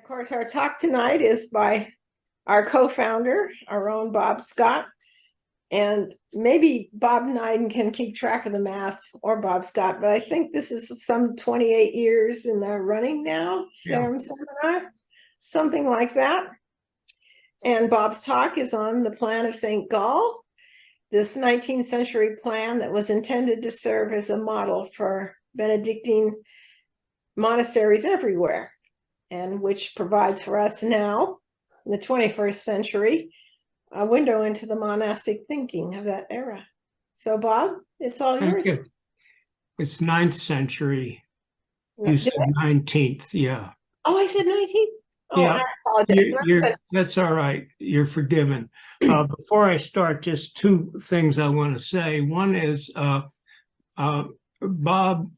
course, our talk tonight is by our co-founder, our own Bob Scott. And maybe Bob Nyden can keep track of the math, or Bob Scott, but I think this is some 28 years in the running now, Sarum seminar, something like that. And Bob's talk is on the plan of St. Gall, this 19th century plan that was intended to serve as a model for Benedictine monasteries everywhere, and which provides for us now, in the 21st century, a window into the monastic thinking of that era. So, Bob, it's all yours. It's 9th century. You said 19th, yeah. Oh, I said 19th? Oh, yeah. I apologize. That's all right. You're forgiven. Before I start, just two things I want to say. One is Bob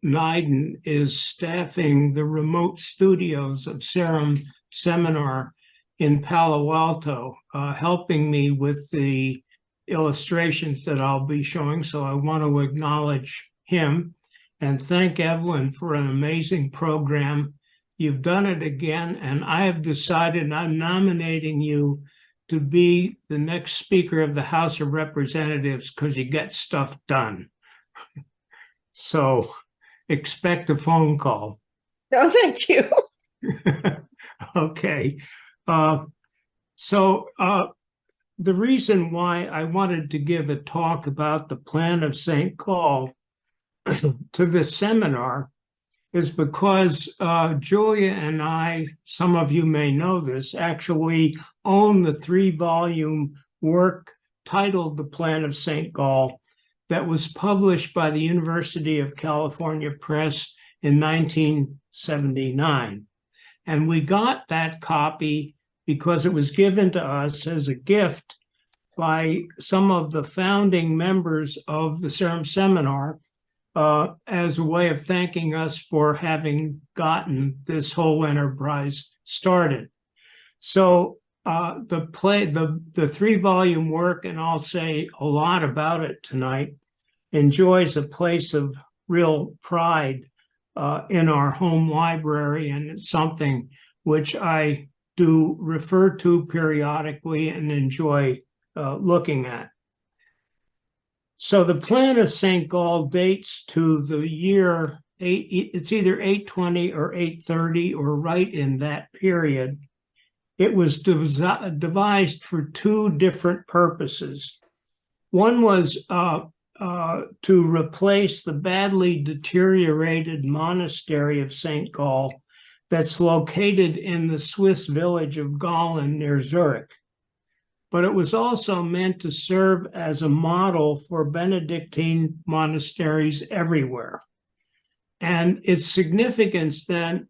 Nyden is staffing the remote studios of Sarum Seminar in Palo Alto, helping me with the illustrations that I'll be showing. So I want to acknowledge him and thank Evelyn for an amazing program. You've done it again, and I have decided I'm nominating you to be the next Speaker of the House of Representatives because you get stuff done. So expect a phone call. No, thank you. Okay. So the reason why I wanted to give a talk about the plan of St. Gall to this seminar is because Julia and I, some of you may know this, actually own the 3-volume work titled The Plan of St. Gall that was published by the University of California Press in 1979. And we got that copy because it was given to us as a gift by some of the founding members of the Sarum Seminar as a way of thanking us for having gotten this whole enterprise started. So the 3-volume work, and I'll say a lot about it tonight, enjoys a place of real pride in our home library, and it's something which I do refer to periodically and enjoy looking at. So the plan of St. Gall dates to the year, it's either 820 or 830 or right in that period. It was devised for two different purposes. One was to replace the badly deteriorated monastery of St. Gall that's located in the Swiss village of Gallen near Zurich. But it was also meant to serve as a model for Benedictine monasteries everywhere. And its significance then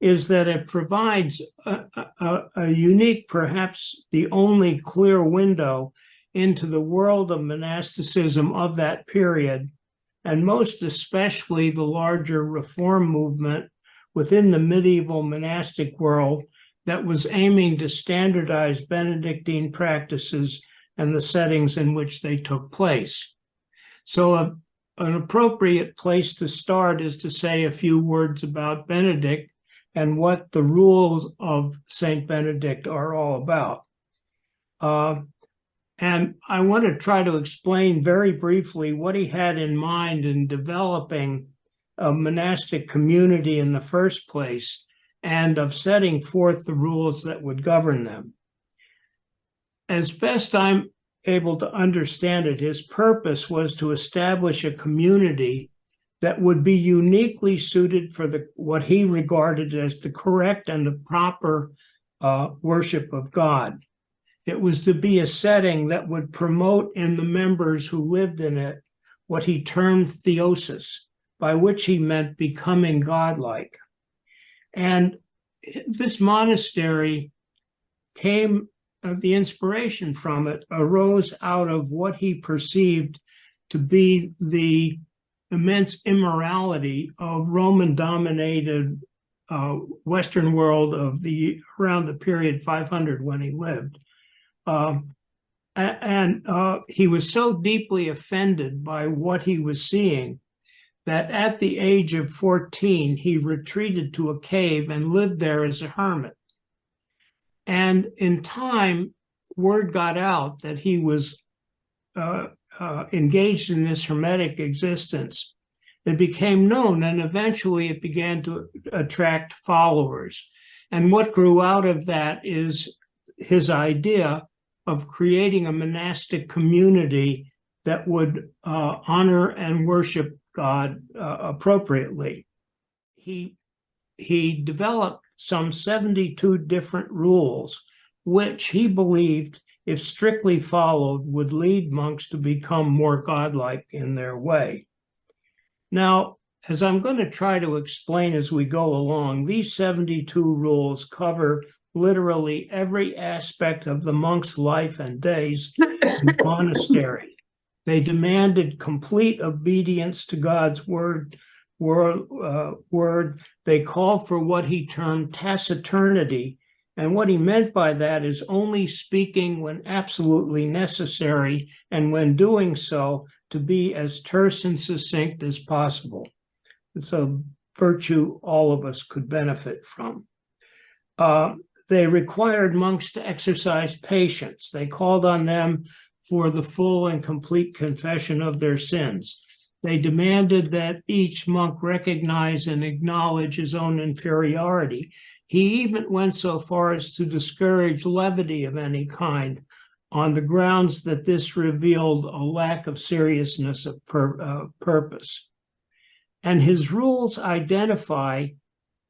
is that it provides a unique, perhaps the only clear window into the world of monasticism of that period, and most especially the larger reform movement within the medieval monastic world that was aiming to standardize Benedictine practices and the settings in which they took place. So an appropriate place to start is to say a few words about Benedict and what the rules of Saint Benedict are all about. And I want to try to explain very briefly what he had in mind in developing a monastic community in the first place, and of setting forth the rules that would govern them. As best I'm able to understand it, his purpose was to establish a community that would be uniquely suited for what he regarded as the correct and the proper worship of God. It was to be a setting that would promote in the members who lived in it what he termed theosis, by which he meant becoming godlike. And this monastery came, the inspiration from it arose out of what he perceived to be the immense immorality of Roman-dominated Western world of around the period 500 when he lived. He was so deeply offended by what he was seeing that at the age of 14, he retreated to a cave and lived there as a hermit. And in time, word got out that he was engaged in this hermetic existence. It became known, and eventually it began to attract followers. And what grew out of that is his idea of creating a monastic community that would honor and worship God appropriately. He developed some 72 different rules, which he believed, if strictly followed, would lead monks to become more godlike in their way. Now, as I'm going to try to explain as we go along, these 72 rules cover literally every aspect of the monk's life and days in the monastery. They demanded complete obedience to God's word. They called for what he termed taciturnity, and what he meant by that is only speaking when absolutely necessary, and when doing so, to be as terse and succinct as possible. It's a virtue all of us could benefit from. They required monks to exercise patience. They called on them for the full and complete confession of their sins. They demanded that each monk recognize and acknowledge his own inferiority. He even went so far as to discourage levity of any kind, on the grounds that this revealed a lack of seriousness of purpose. And his rules identify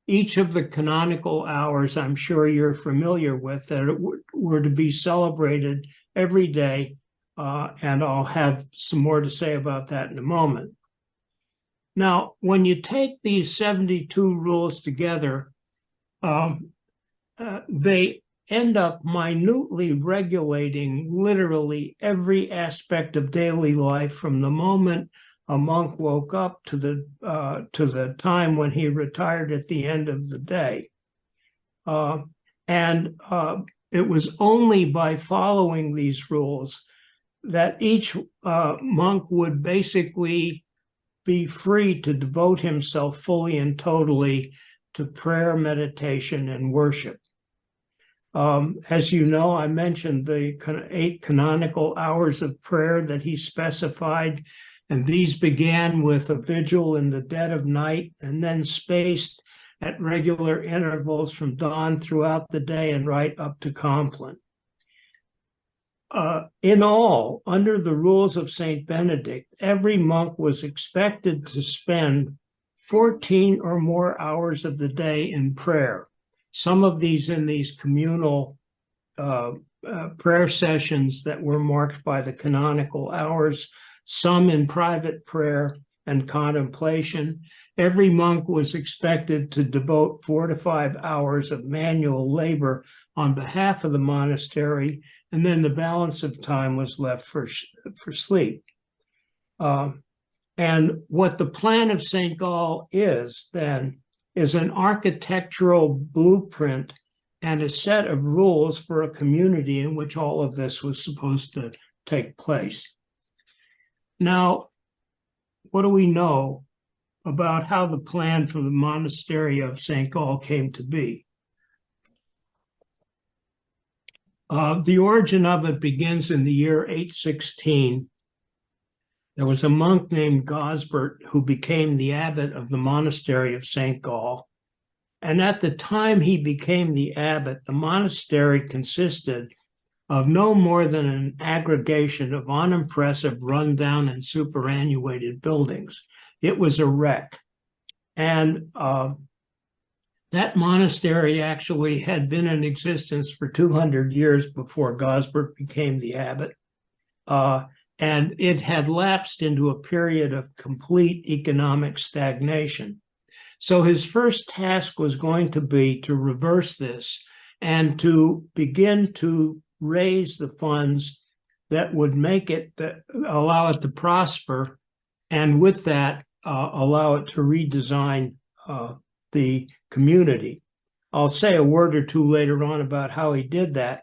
each of the canonical hours I'm sure you're familiar with that were to be celebrated every day, and I'll have some more to say about that in a moment. Now, when you take these 72 rules together, they end up minutely regulating literally every aspect of daily life, from the moment a monk woke up to the time when he retired at the end of the day. It was only by following these rules that each monk would basically be free to devote himself fully and totally to prayer, meditation, and worship. As you know, I mentioned the 8 canonical hours of prayer that he specified, and these began with a vigil in the dead of night and then spaced at regular intervals from dawn throughout the day and right up to compline. In all, under the rules of St. Benedict, every monk was expected to spend 14 or more hours of the day in prayer. Some of these in these communal prayer sessions that were marked by the canonical hours, some in private prayer and contemplation. Every monk was expected to devote 4 to 5 hours of manual labor on behalf of the monastery, and then the balance of time was left for sleep. And what the plan of St. Gall is, then, is an architectural blueprint and a set of rules for a community in which all of this was supposed to take place. Now, what do we know about how the plan for the monastery of St. Gall came to be? The origin of it begins in the year 816. There was a monk named Gosbert who became the abbot of the monastery of St. Gall. And at the time he became the abbot, the monastery consisted of no more than an aggregation of unimpressive, rundown, and superannuated buildings. It was a wreck. And that monastery actually had been in existence for 200 years before Gosbert became the abbot. And it had lapsed into a period of complete economic stagnation. So his first task was going to be to reverse this and to begin to raise the funds that would make it, allow it to prosper, and with that, allow it to redesign the community. I'll say a word or two later on about how he did that,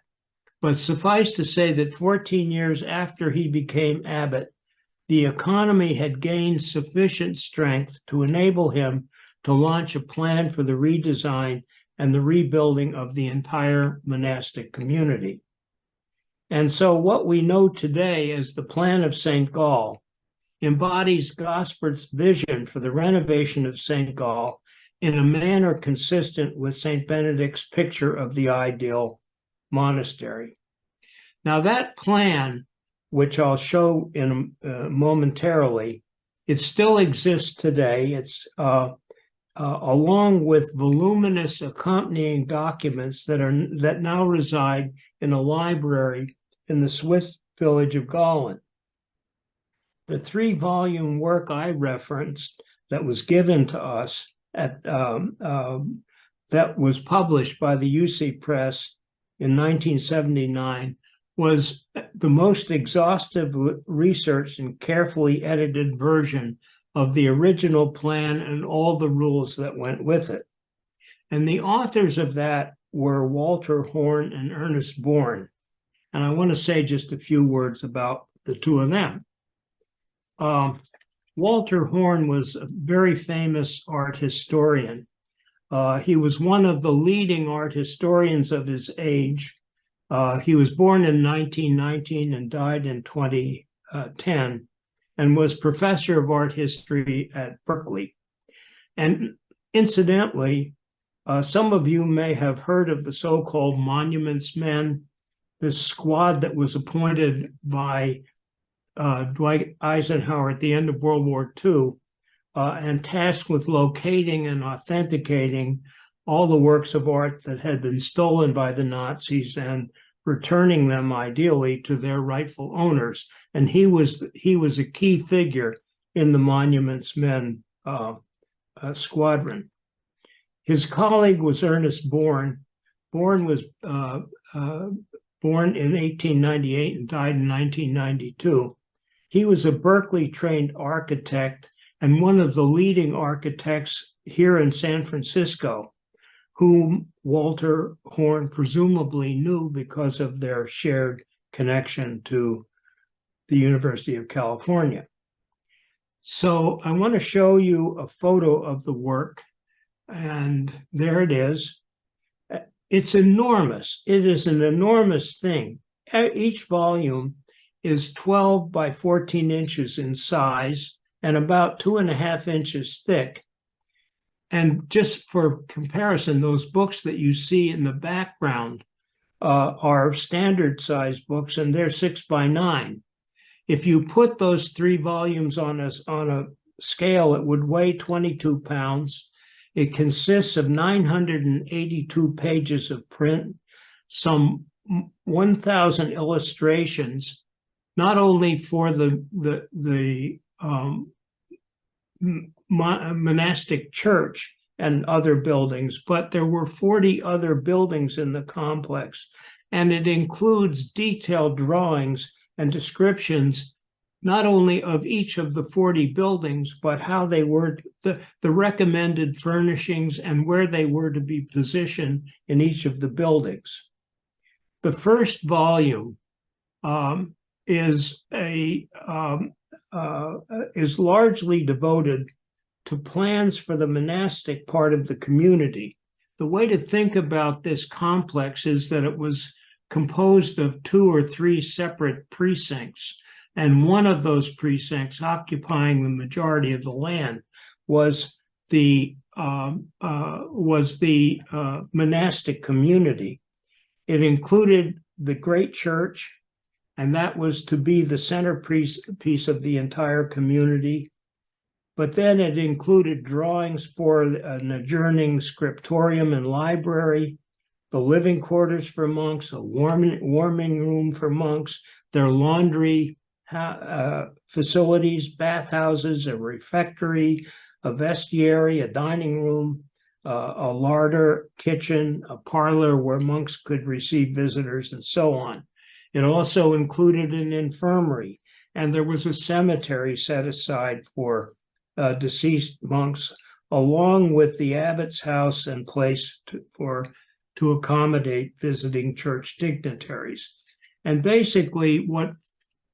but suffice to say that 14 years after he became abbot, the economy had gained sufficient strength to enable him to launch a plan for the redesign and the rebuilding of the entire monastic community. And so what we know today as the Plan of St. Gall embodies Gospert's vision for the renovation of St. Gall in a manner consistent with St. Benedict's picture of the ideal monastery. Now that plan, which I'll show in momentarily, it still exists today. It's along with voluminous accompanying documents that now reside in a library in the Swiss village of Gallen. The 3-volume work I referenced that was given to us that was published by the UC Press in 1979 was the most exhaustive research and carefully edited version of the original plan and all the rules that went with it. And the authors of that were Walter Horn and Ernest Bourne. And I want to say just a few words about the two of them. Walter Horn was a very famous art historian. He was one of the leading art historians of his age. He was born in 1919 and died in 2010, and was professor of art history at Berkeley. And incidentally, some of you may have heard of the so-called Monuments Men, this squad that was appointed by Dwight Eisenhower at the end of World War II, and tasked with locating and authenticating all the works of art that had been stolen by the Nazis and returning them ideally to their rightful owners. And he was a key figure in the Monuments Men squadron. His colleague was Ernest Bourne. Bourne was born in 1898 and died in 1992. He was a Berkeley-trained architect and one of the leading architects here in San Francisco, whom Walter Horn presumably knew because of their shared connection to the University of California. So I want to show you a photo of the work, and there it is. It's enormous. It is an enormous thing. Each volume is 12 by 14 inches in size and about 2.5 inches thick. And just for comparison, those books that you see in the background are standard size books, and they're 6 by 9. If you put those 3 volumes on a scale, it would weigh 22 pounds. It consists of 982 pages of print, some 1,000 illustrations, not only for the monastic church and other buildings, but there were 40 other buildings in the complex. And it includes detailed drawings and descriptions not only of each of the 40 buildings, but how they were, the recommended furnishings and where they were to be positioned in each of the buildings. The first volume is largely devoted to plans for the monastic part of the community. The way to think about this complex is that it was composed of 2 or 3 separate precincts, and one of those precincts, occupying the majority of the land, was the monastic community. It included the great church, and that was to be the centerpiece of the entire community. But then it included drawings for an adjourning scriptorium and library, the living quarters for monks, a warming room for monks, their laundry facilities, bathhouses, a refectory, a vestiary, a dining room, a larder, kitchen, a parlor where monks could receive visitors, and so on. It also included an infirmary, and there was a cemetery set aside for deceased monks, along with the abbot's house and place to accommodate visiting church dignitaries. And basically what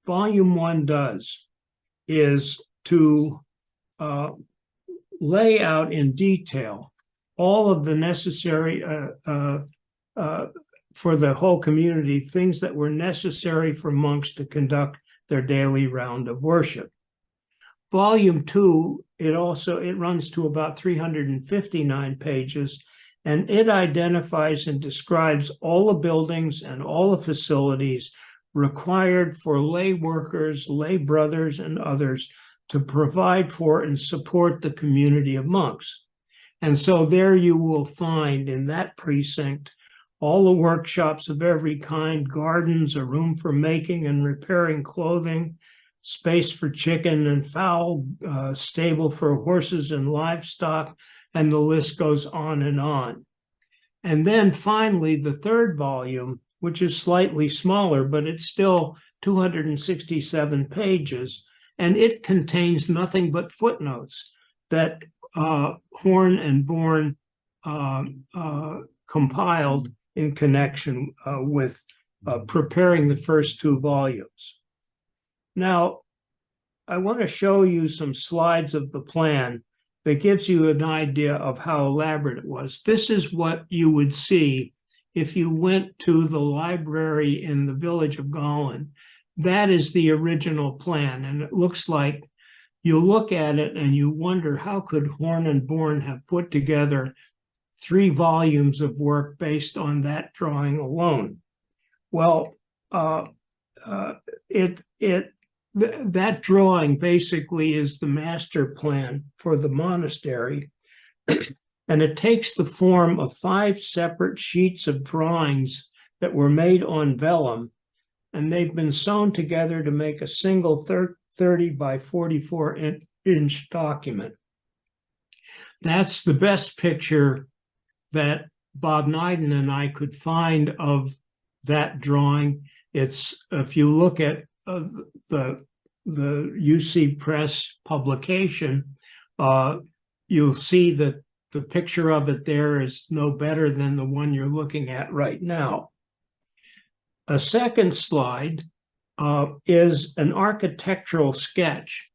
Volume 1 does is to lay out in detail all of the necessary for the whole community, things that were necessary for monks to conduct their daily round of worship. Volume 2, it runs to about 359 pages, and it identifies and describes all the buildings and all the facilities required for lay workers, lay brothers, and others to provide for and support the community of monks. And so there you will find in that precinct all the workshops of every kind, gardens, a room for making and repairing clothing, space for chicken and fowl, stable for horses and livestock, and the list goes on and on. And then finally, the third volume, which is slightly smaller, but it's still 267 pages, and it contains nothing but footnotes that Horn and Bourne compiled in connection with preparing the first 2 volumes. Now, I want to show you some slides of the plan that gives you an idea of how elaborate it was. This is what you would see if you went to the library in the village of Gallen. That is the original plan, and it looks like you look at it and you wonder, how could Horn and Bourne have put together 3 volumes of work based on that drawing alone? Well, that drawing basically is the master plan for the monastery, and it takes the form of 5 separate sheets of drawings that were made on vellum, and they've been sewn together to make a single 30 by 44 inch document. That's the best picture that Bob Neiden and I could find of that drawing. It's, if you look at the UC Press publication, you'll see that the picture of it there is no better than the one you're looking at right now. A second slide is an architectural sketch.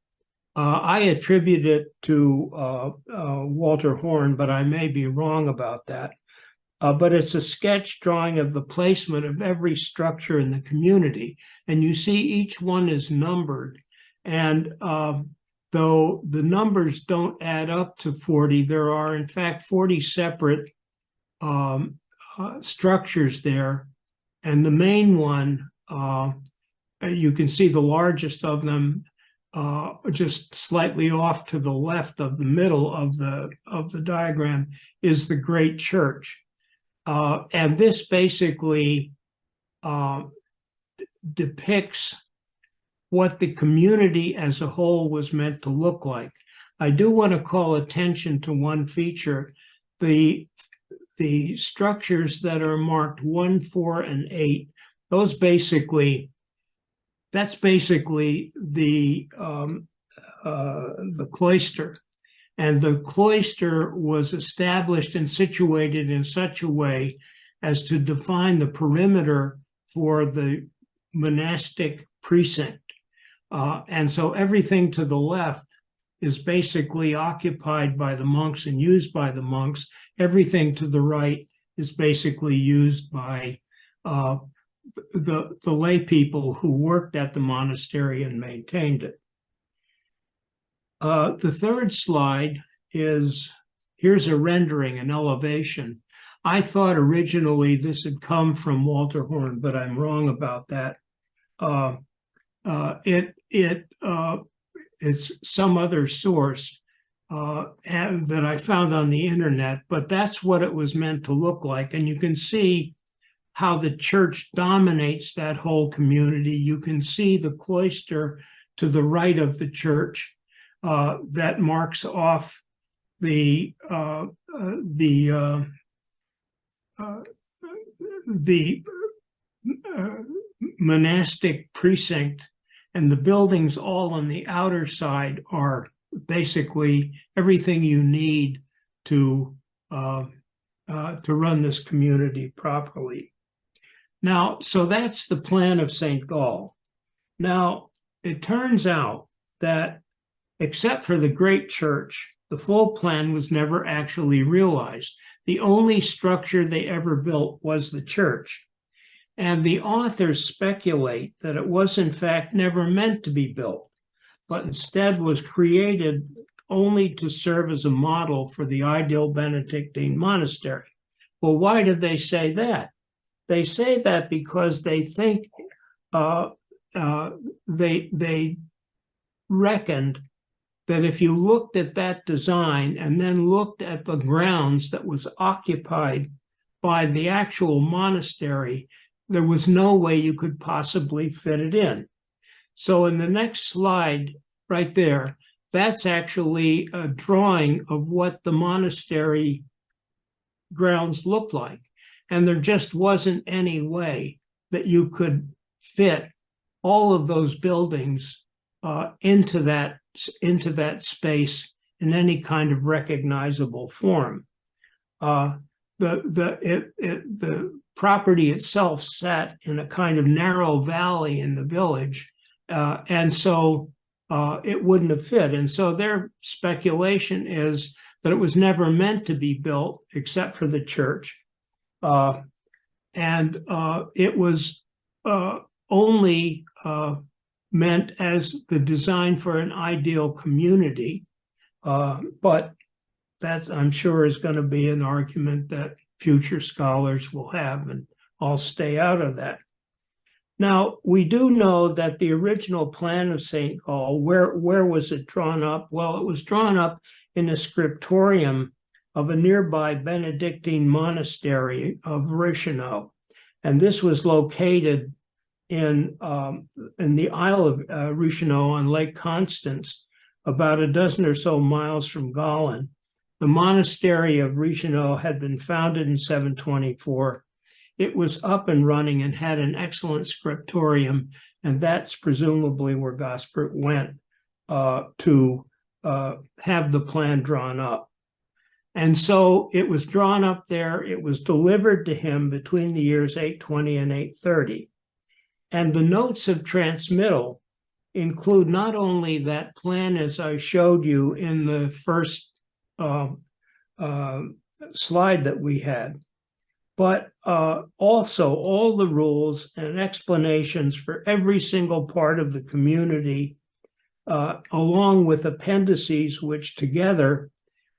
I attribute it to Walter Horn, but I may be wrong about that. But it's a sketch drawing of the placement of every structure in the community. And you see each one is numbered. And though the numbers don't add up to 40, there are in fact 40 separate structures there. And the main one, you can see the largest of them just slightly off to the left of the middle of the diagram is the great church. And this basically depicts what the community as a whole was meant to look like. I do want to call attention to one feature. The structures that are marked 1, 4, and 8, that's basically the cloister. And the cloister was established and situated in such a way as to define the perimeter for the monastic precinct. And so everything to the left is basically occupied by the monks and used by the monks. Everything to the right is basically used by the lay people who worked at the monastery and maintained it. The third slide is, here's a rendering, an elevation. I thought originally this had come from Walter Horn, but I'm wrong about that. It's some other source that I found on the internet, but that's what it was meant to look like. And you can see how the church dominates that whole community. You can see the cloister to the right of the church that marks off the monastic precinct, and the buildings all on the outer side are basically everything you need to run this community properly. Now, so that's the plan of St. Gall. Now, it turns out that except for the great church, the full plan was never actually realized. the only structure they ever built was the church. And the authors speculate that it was, in fact, never meant to be built, but instead was created only to serve as a model for the ideal Benedictine monastery. Well, why did they say that? They say that because they think they reckoned that if you looked at that design and then looked at the grounds that was occupied by the actual monastery, there was no way you could possibly fit it in. So in the next slide right there, that's actually a drawing of what the monastery grounds looked like. And there just wasn't any way that you could fit all of those buildings into that space in any kind of recognizable form. The property itself sat in a kind of narrow valley in the village, and so it wouldn't have fit. And so their speculation is that it was never meant to be built except for the church, and it was only meant as the design for an ideal community, but that, I'm sure, is going to be an argument that future scholars will have, and I'll stay out of that. Now, we do know that the original plan of St. Gall, where was it drawn up? Well, it was drawn up in a scriptorium of a nearby Benedictine monastery of Richelieu, and this was located in the Isle of Richelieu on Lake Constance, about a dozen or so miles from Gallen. The monastery of Richelieu had been founded in 724. It was up and running and had an excellent scriptorium, and that's presumably where Gaspard went to have the plan drawn up. And so it was drawn up there. It was delivered to him between the years 820 and 830. And the notes of transmittal include not only that plan as I showed you in the first slide that we had, but also all the rules and explanations for every single part of the community, along with appendices which together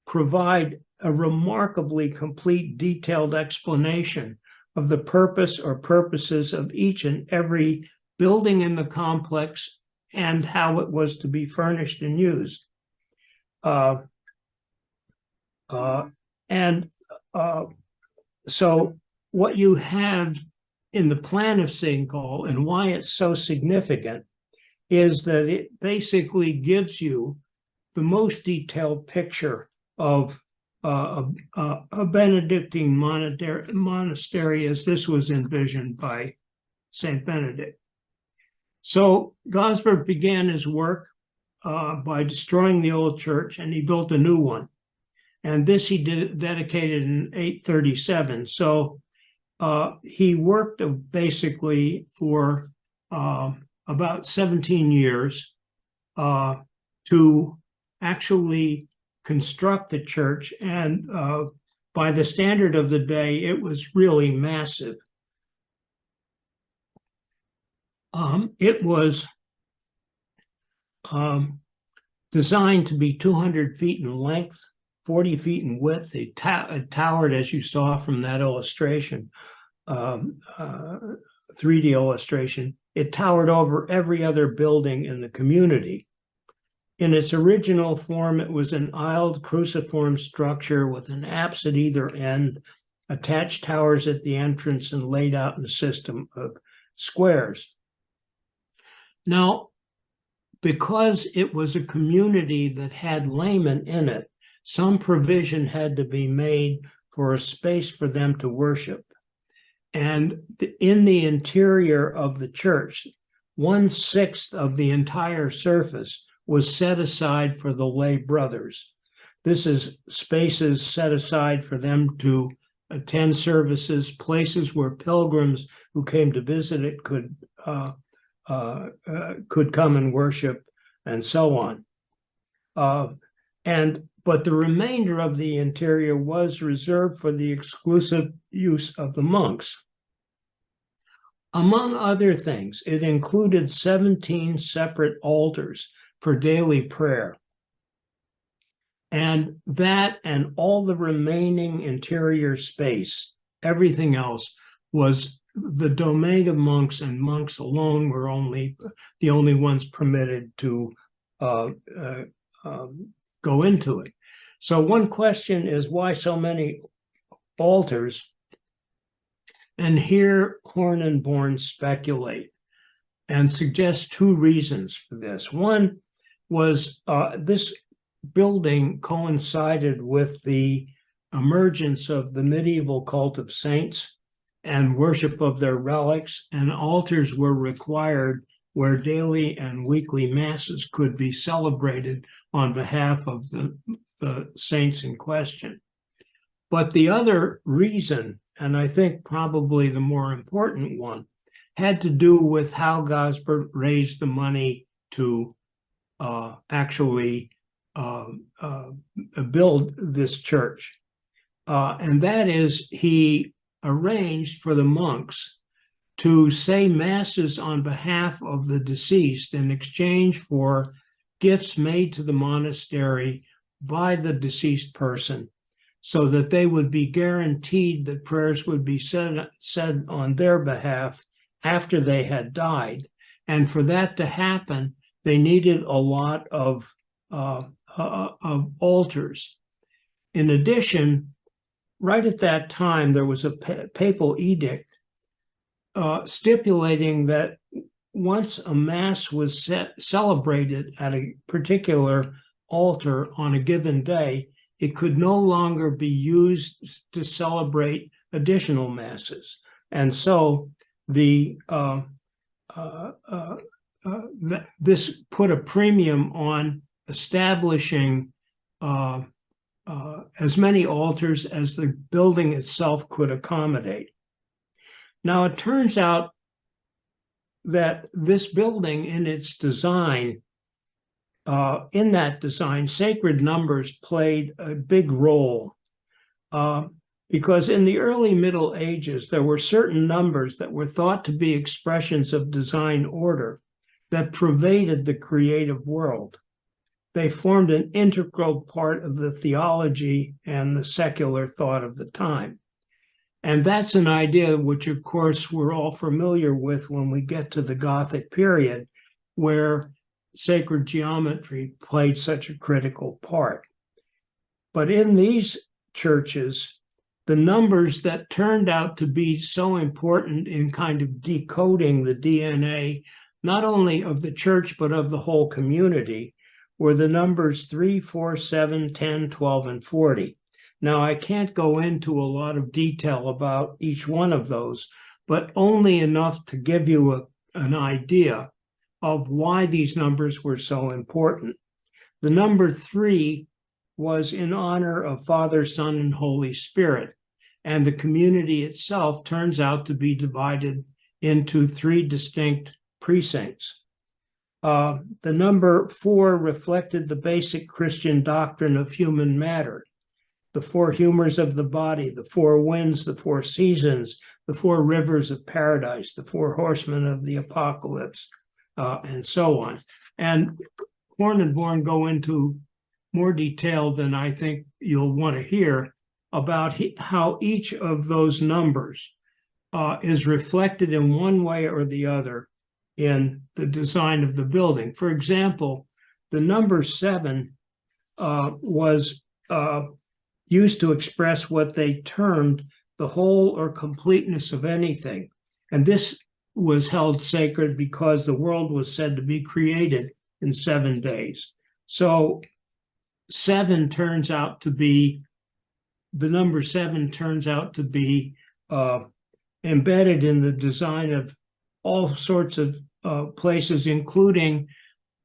provide a remarkably complete, detailed explanation of the purpose or purposes of each and every building in the complex and how it was to be furnished and used. So what you have in the plan of St. Gall and why it's so significant is that it basically gives you the most detailed picture of a Benedictine monastery as this was envisioned by St. Benedict. So Gaspard began his work by destroying the old church, and he built a new one. And this he dedicated in 837. So he worked basically for about 17 years to actually construct the church. And by the standard of the day, it was really massive. It was designed to be 200 feet in length, 40 feet in width. It towered, as you saw from that illustration, 3D illustration. It towered over every other building in the community. In its original form, it was an aisled cruciform structure with an apse at either end, attached towers at the entrance, and laid out in a system of squares. Now, because it was a community that had laymen in it, some provision had to be made for a space for them to worship. And in the interior of the church, 1/6 of the entire surface was set aside for the lay brothers. This is spaces set aside for them to attend services, places where pilgrims who came to visit it could come and worship, and so on. But the remainder of the interior was reserved for the exclusive use of the monks. Among other things, it included 17 separate altars for daily prayer. And that and all the remaining interior space, everything else, was the domain of monks, and monks alone were the only ones permitted to go into it. So one question is, why so many altars? And here Horn and Born speculate and suggest two reasons for this. One was this building coincided with the emergence of the medieval cult of saints and worship of their relics, and altars were required where daily and weekly masses could be celebrated on behalf of the saints in question. But the other reason, and I think probably the more important one, had to do with how Gosbert raised the money to actually build this church. And that is, he arranged for the monks to say masses on behalf of the deceased in exchange for gifts made to the monastery by the deceased person, so that they would be guaranteed that prayers would be said on their behalf after they had died. And for that to happen, they needed a lot of altars. In addition, right at that time, there was a papal edict stipulating that once a mass was celebrated at a particular altar on a given day, it could no longer be used to celebrate additional masses. And so this put a premium on establishing as many altars as the building itself could accommodate. Now, it turns out that this building, in its design, in that design, sacred numbers played a big role, because in the early Middle Ages, there were certain numbers that were thought to be expressions of design order that pervaded the creative world. They formed an integral part of the theology and the secular thought of the time. And that's an idea which, of course, we're all familiar with when we get to the Gothic period, where sacred geometry played such a critical part. But in these churches, the numbers that turned out to be so important in kind of decoding the DNA, not only of the church, but of the whole community, were the numbers 3, 4, 7, 10, 12, and 40. Now, I can't go into a lot of detail about each one of those, but only enough to give you an idea of why these numbers were so important. The number 3 was in honor of Father, Son, and Holy Spirit, and the community itself turns out to be divided into 3 distinct precincts. The number 4 reflected the basic Christian doctrine of human matter, the 4 humors of the body, the 4 winds, the 4 seasons, the 4 rivers of paradise, the 4 horsemen of the apocalypse, and so on. And Horn and Born go into more detail than I think you'll want to hear about how each of those numbers is reflected in one way or the other in the design of the building. For example, the number 7 was used to express what they termed the whole or completeness of anything. And this was held sacred because the world was said to be created in 7 days. So the number 7 turns out to be embedded in the design of all sorts of places, including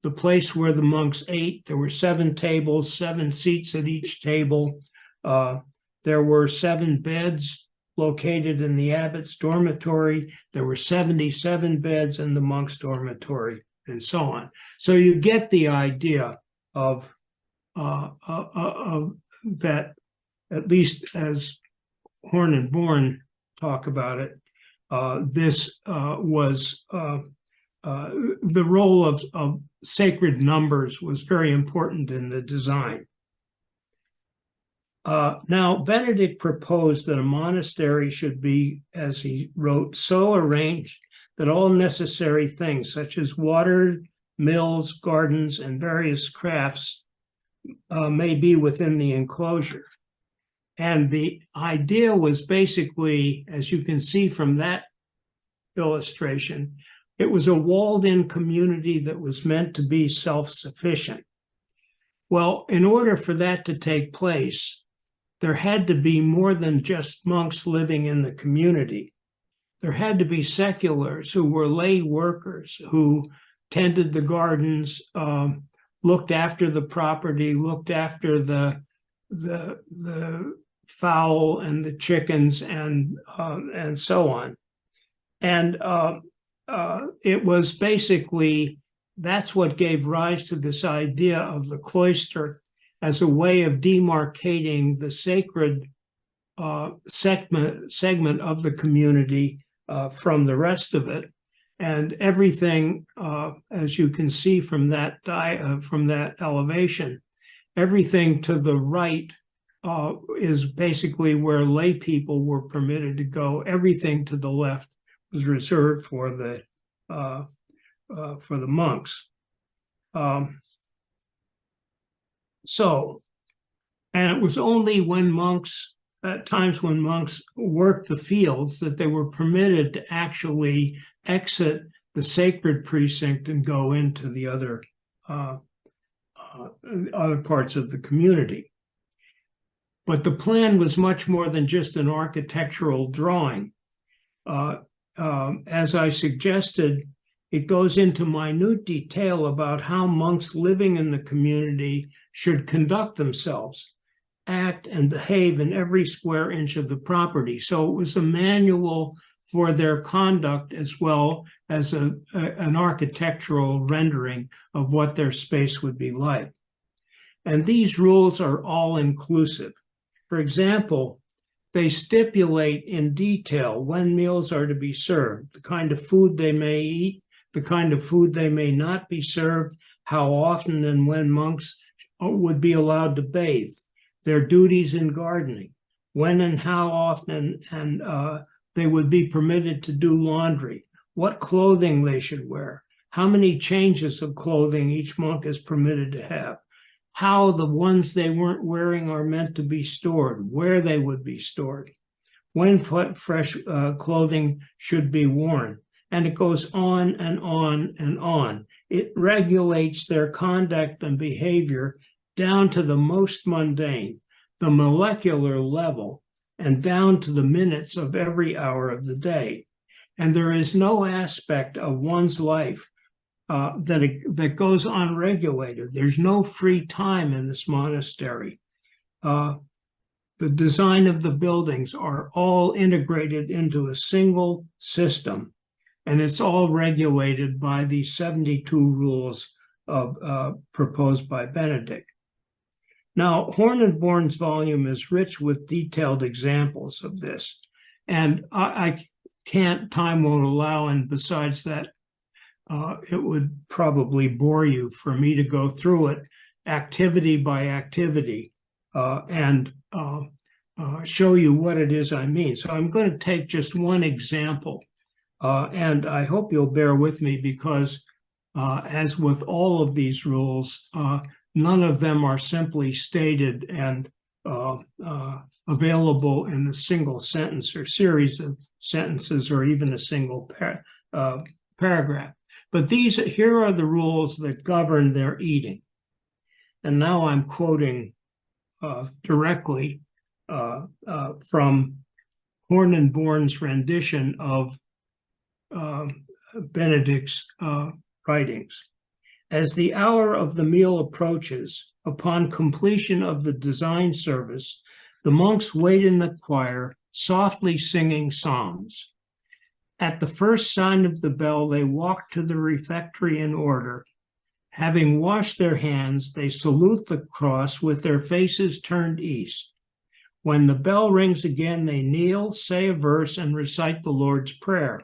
the place where the monks ate. There were 7 tables, 7 seats at each table. There were 7 beds located in the abbot's dormitory. There were 77 beds in the monk's dormitory, and so on. So you get the idea of that, at least as Horn and Born talk about it, this was the role of sacred numbers was very important in the design. Now, Benedict proposed that a monastery should be, as he wrote, so arranged that all necessary things, such as water, mills, gardens, and various crafts, may be within the enclosure. And the idea was basically, as you can see from that illustration, it was a walled-in community that was meant to be self-sufficient. Well, in order for that to take place, there had to be more than just monks living in the community. There had to be seculars who were lay workers, who tended the gardens, looked after the property, looked after the fowl and the chickens and so on. And it was basically, that's what gave rise to this idea of the cloister as a way of demarcating the sacred segment of the community from the rest of it. And everything, as you can see from that elevation, everything to the right is basically where lay people were permitted to go. Everything to the left was reserved for the monks. And it was only when monks, at times when monks worked the fields, that they were permitted to actually exit the sacred precinct and go into the other parts of the community. But the plan was much more than just an architectural drawing. As I suggested, it goes into minute detail about how monks living in the community should conduct themselves, act and behave in every square inch of the property. So it was a manual for their conduct as well as an architectural rendering of what their space would be like. And these rules are all inclusive. For example, they stipulate in detail when meals are to be served, the kind of food they may eat, the kind of food they may not be served, how often and when monks would be allowed to bathe, their duties in gardening, when and how often they would be permitted to do laundry, what clothing they should wear, how many changes of clothing each monk is permitted to have, how the ones they weren't wearing are meant to be stored, where they would be stored, when fresh clothing should be worn. And it goes on and on and on. It regulates their conduct and behavior down to the most mundane, the molecular level, and down to the minutes of every hour of the day. And there is no aspect of one's life that goes unregulated. There's no free time in this monastery. The design of the buildings are all integrated into a single system, and it's all regulated by the 72 rules proposed by Benedict. Now, Horn and Born's volume is rich with detailed examples of this, and I can't, time won't allow, and besides that, it would probably bore you for me to go through it activity by activity and show you what it is I mean. So I'm going to take just one example, and I hope you'll bear with me because as with all of these rules, none of them are simply stated and available in a single sentence or series of sentences or even a single paragraph. But here are the rules that govern their eating. And now I'm quoting directly from Horn and Born's rendition of Benedict's writings. As the hour of the meal approaches, upon completion of the design service, the monks wait in the choir, softly singing psalms. At the first sign of the bell, they walk to the refectory in order, Having washed their hands, they salute the cross with their faces turned east. When the bell rings again, they kneel, say a verse, and recite the Lord's Prayer.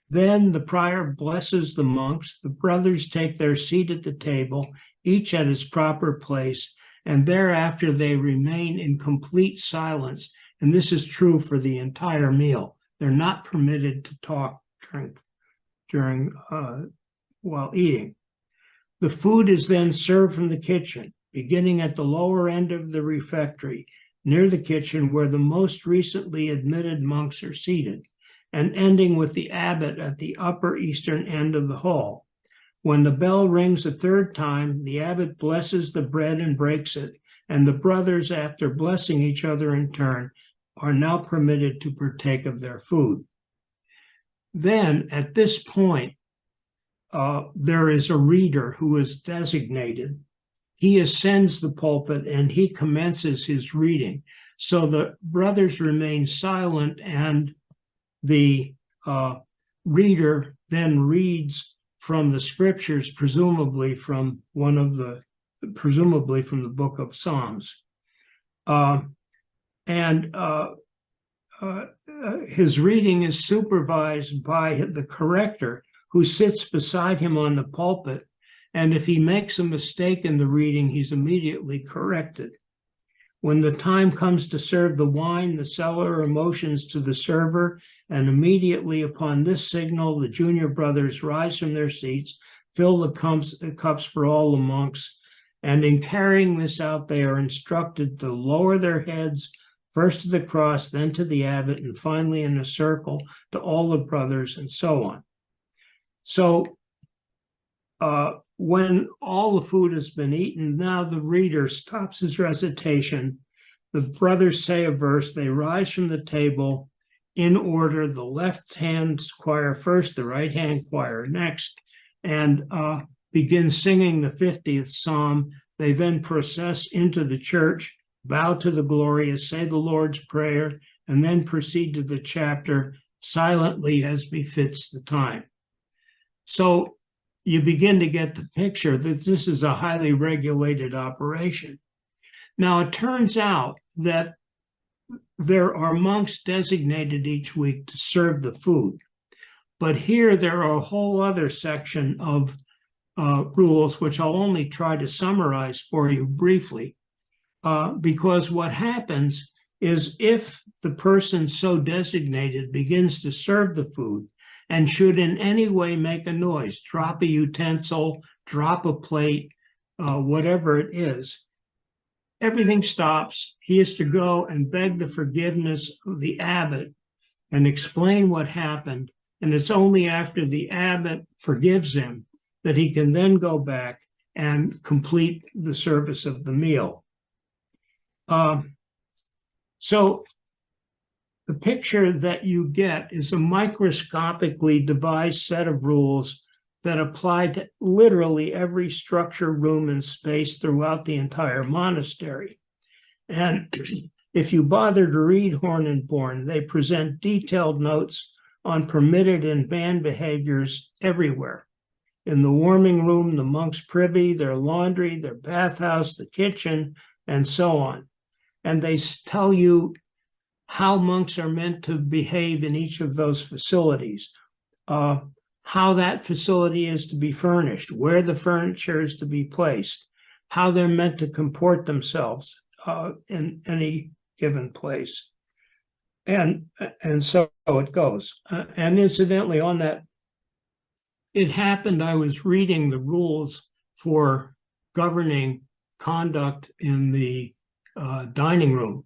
Then the prior blesses the monks. The brothers take their seat at the table, each at his proper place, and thereafter they remain in complete silence. And this is true for the entire meal. They're not permitted to talk during while eating. The food is then served from the kitchen, beginning at the lower end of the refectory, near the kitchen where the most recently admitted monks are seated, and ending with the abbot at the upper eastern end of the hall. When the bell rings a third time, the abbot blesses the bread and breaks it, and the brothers, after blessing each other in turn, are now permitted to partake of their food. Then, at this point, there is a reader who is designated. He ascends the pulpit and he commences his reading. So the brothers remain silent, and the reader then reads from the scriptures, presumably from the book of Psalms. His reading is supervised by the corrector, who sits beside him on the pulpit, and if he makes a mistake in the reading, he's immediately corrected. When the time comes to serve the wine, the seller motions to the server, and immediately upon this signal, the junior brothers rise from their seats, fill the cups for all the monks, and in carrying this out, they are instructed to lower their heads, first to the cross, then to the abbot, and finally in a circle to all the brothers, and so on. So when all the food has been eaten, now the reader stops his recitation. The brothers say a verse. They rise from the table in order, the left-hand choir first, the right-hand choir next, and begin singing the 50th Psalm. They then process into the church, bow to the glorious, say the Lord's Prayer, and then proceed to the chapter silently as befits the time. So you begin to get the picture that this is a highly regulated operation. Now, it turns out that there are monks designated each week to serve the food. But here there are a whole other section of rules, which I'll only try to summarize for you briefly, because what happens is if the person so designated begins to serve the food, and should in any way make a noise, drop a utensil, drop a plate, whatever it is, everything stops. He is to go and beg the forgiveness of the abbot and explain what happened. And it's only after the abbot forgives him that he can then go back and complete the service of the meal. So the picture that you get is a microscopically devised set of rules that apply to literally every structure, room, and space throughout the entire monastery. And if you bother to read Horn and Born, they present detailed notes on permitted and banned behaviors everywhere. In the warming room, the monks' privy, their laundry, their bathhouse, the kitchen, and so on. And they tell you how monks are meant to behave in each of those facilities, how that facility is to be furnished, where the furniture is to be placed, how they're meant to comport themselves in any given place. And so it goes. And incidentally, on that, it happened, I was reading the rules for governing conduct in the dining room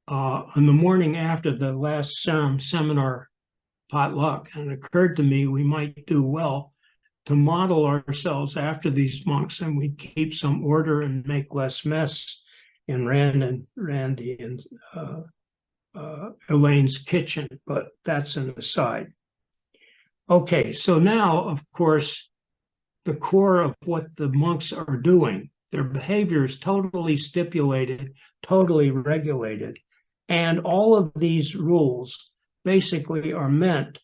on the morning after the last Sarum seminar potluck, and it occurred to me we might do well to model ourselves after these monks, and we'd keep some order and make less mess in Randy and Elaine's kitchen, but that's an aside. Okay, so now, of course, the core of what the monks are doing, their behavior is totally stipulated, totally regulated. And all of these rules basically are meant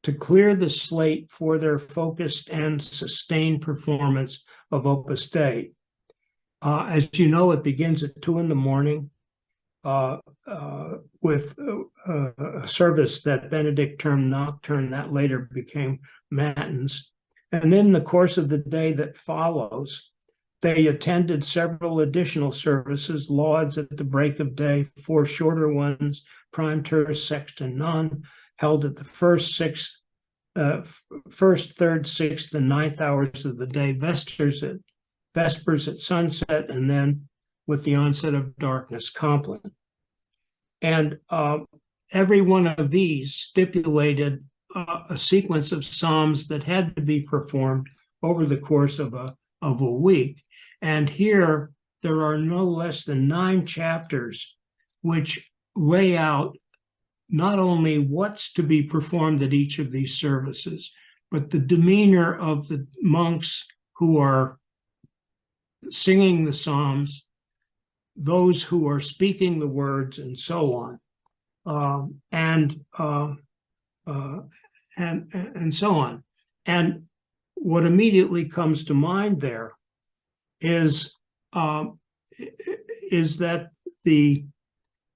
to clear the slate for their focused and sustained performance of Opus Dei. As you know, it begins at 2 a.m. With a service that Benedict termed nocturne that later became matins. And in the course of the day that follows, they attended several additional services, lauds at the break of day, 4 shorter ones, prime terce, sexta, none, held at the first, third, sixth, and ninth hours of the day, vespers at sunset, and then with the onset of darkness, compline. And every one of these stipulated a sequence of psalms that had to be performed over the course of a week. And here there are no less than 9 chapters which lay out not only what's to be performed at each of these services, but the demeanor of the monks who are singing the psalms, those who are speaking the words, and so on, and so on. And what immediately comes to mind there is that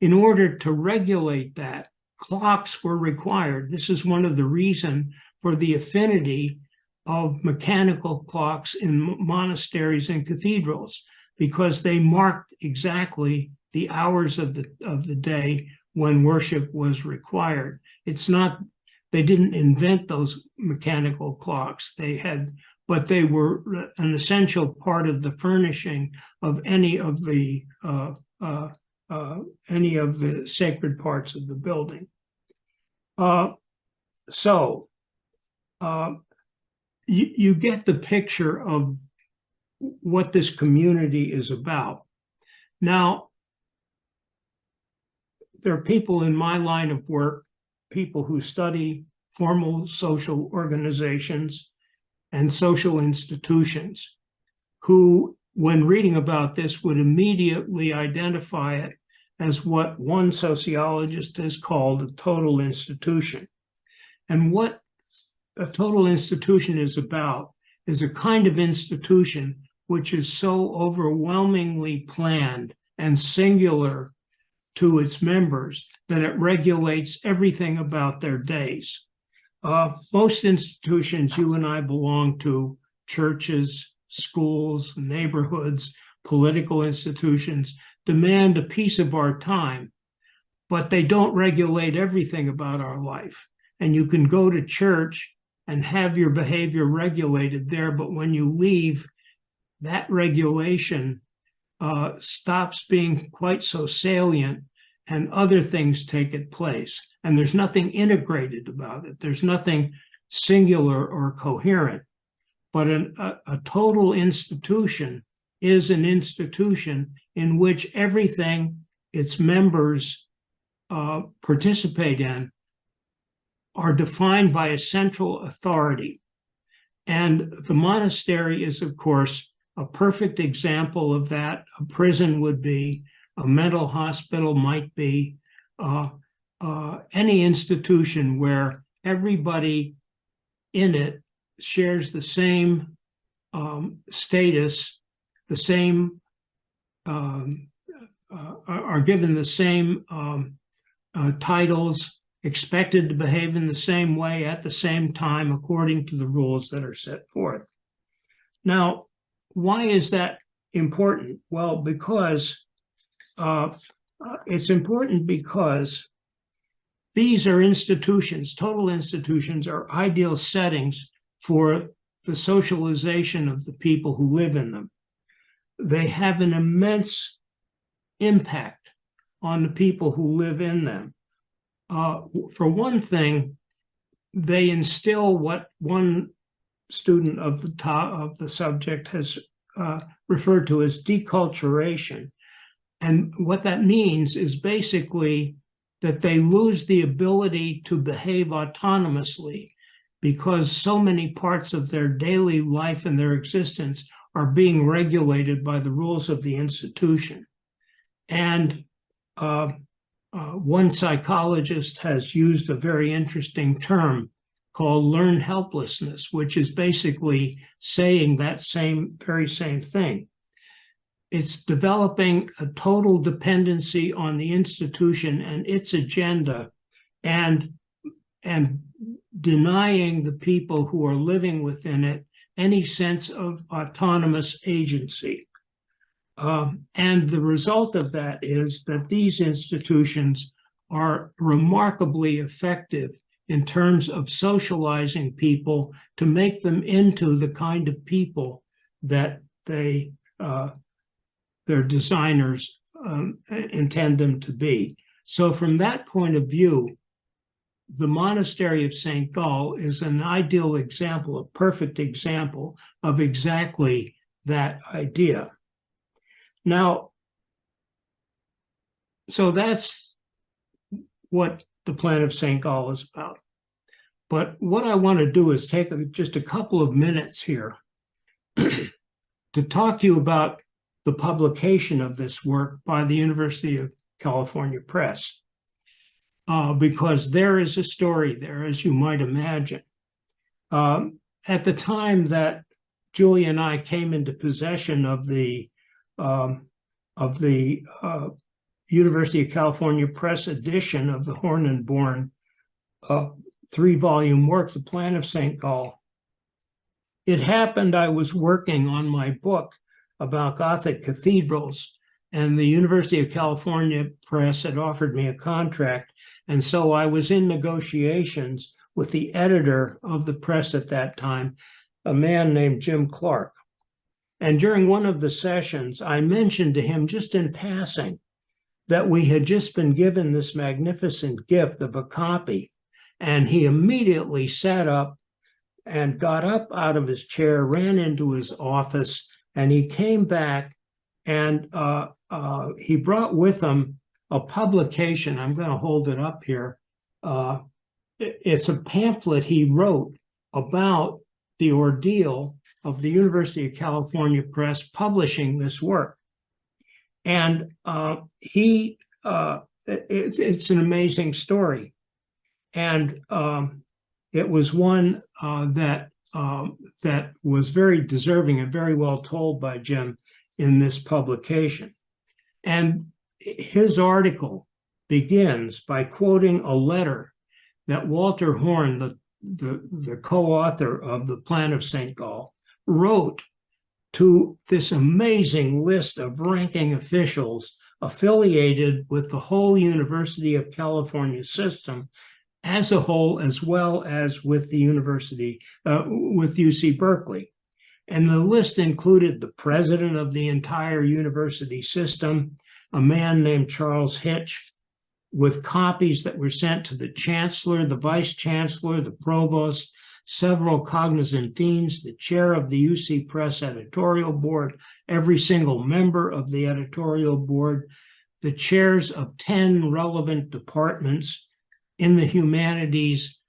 in order to regulate that, clocks were required. This is one of the reasons for the affinity of mechanical clocks in monasteries and cathedrals, because they marked exactly the hours of the day when worship was required. It's not, they didn't invent those mechanical clocks. But they were an essential part of the furnishing of any of the sacred parts of the building. You get the picture of what this community is about. Now, there are people in my line of work, people who study formal social organizations and social institutions, who, when reading about this, would immediately identify it as what one sociologist has called a total institution. And what a total institution is about is a kind of institution which is so overwhelmingly planned and singular to its members that it regulates everything about their days. Most institutions you and I belong to, churches, schools, neighborhoods, political institutions, demand a piece of our time, but they don't regulate everything about our life. And you can go to church and have your behavior regulated there, but when you leave, that regulation stops being quite so salient, and other things take its place. And there's nothing integrated about it. There's nothing singular or coherent. But a total institution is an institution in which everything its members participate in are defined by a central authority. And the monastery is, of course, a perfect example of that. A prison would be, a mental hospital might be, any institution where everybody in it shares the same status, the same, are given the same titles, expected to behave in the same way at the same time according to the rules that are set forth. Now, why is that important? Well, because it's important because these are institutions, total institutions are ideal settings for the socialization of the people who live in them. They have an immense impact on the people who live in them. For one thing, they instill what one student of the subject has referred to as deculturation. And what that means is basically that they lose the ability to behave autonomously because so many parts of their daily life and their existence are being regulated by the rules of the institution. And one psychologist has used a very interesting term called Learned Helplessness, which is basically saying that very same thing. It's developing a total dependency on the institution and its agenda, and denying the people who are living within it any sense of autonomous agency. And the result of that is that these institutions are remarkably effective in terms of socializing people to make them into the kind of people that their designers intend them to be. So from that point of view, the monastery of St. Gall is an ideal example, a perfect example of exactly that idea. Now, so that's what the plan of St. Gall is about. But what I want to do is take just a couple of minutes here to talk to you about the publication of this work by the University of California Press, because there is a story there, as you might imagine. At the time that Julia and I came into possession of the University of California Press edition of the Horn and Born 3-volume work, The Plan of St. Gall, it happened I was working on my book about Gothic cathedrals, and the University of California Press had offered me a contract, and so I was in negotiations with the editor of the press at that time, a man named Jim Clark. And during one of the sessions, I mentioned to him just in passing that we had just been given this magnificent gift of a copy. And he immediately sat up and got up out of his chair, ran into his office, and he came back and he brought with him a publication. I'm going to hold it up here. It's a pamphlet he wrote about the ordeal of the University of California Press publishing this work. And it's an amazing story. And it was one that was very deserving and very well told by Jim in this publication. And his article begins by quoting a letter that Walter Horn, the co-author of The Plan of St. Gall, wrote to this amazing list of ranking officials affiliated with the whole University of California system as a whole, as well as with the university, with UC Berkeley. And the list included the president of the entire university system, a man named Charles Hitch, with copies that were sent to the chancellor, the vice chancellor, the provost, several cognizant deans, the chair of the UC Press editorial board, every single member of the editorial board, the chairs of 10 relevant departments in the humanities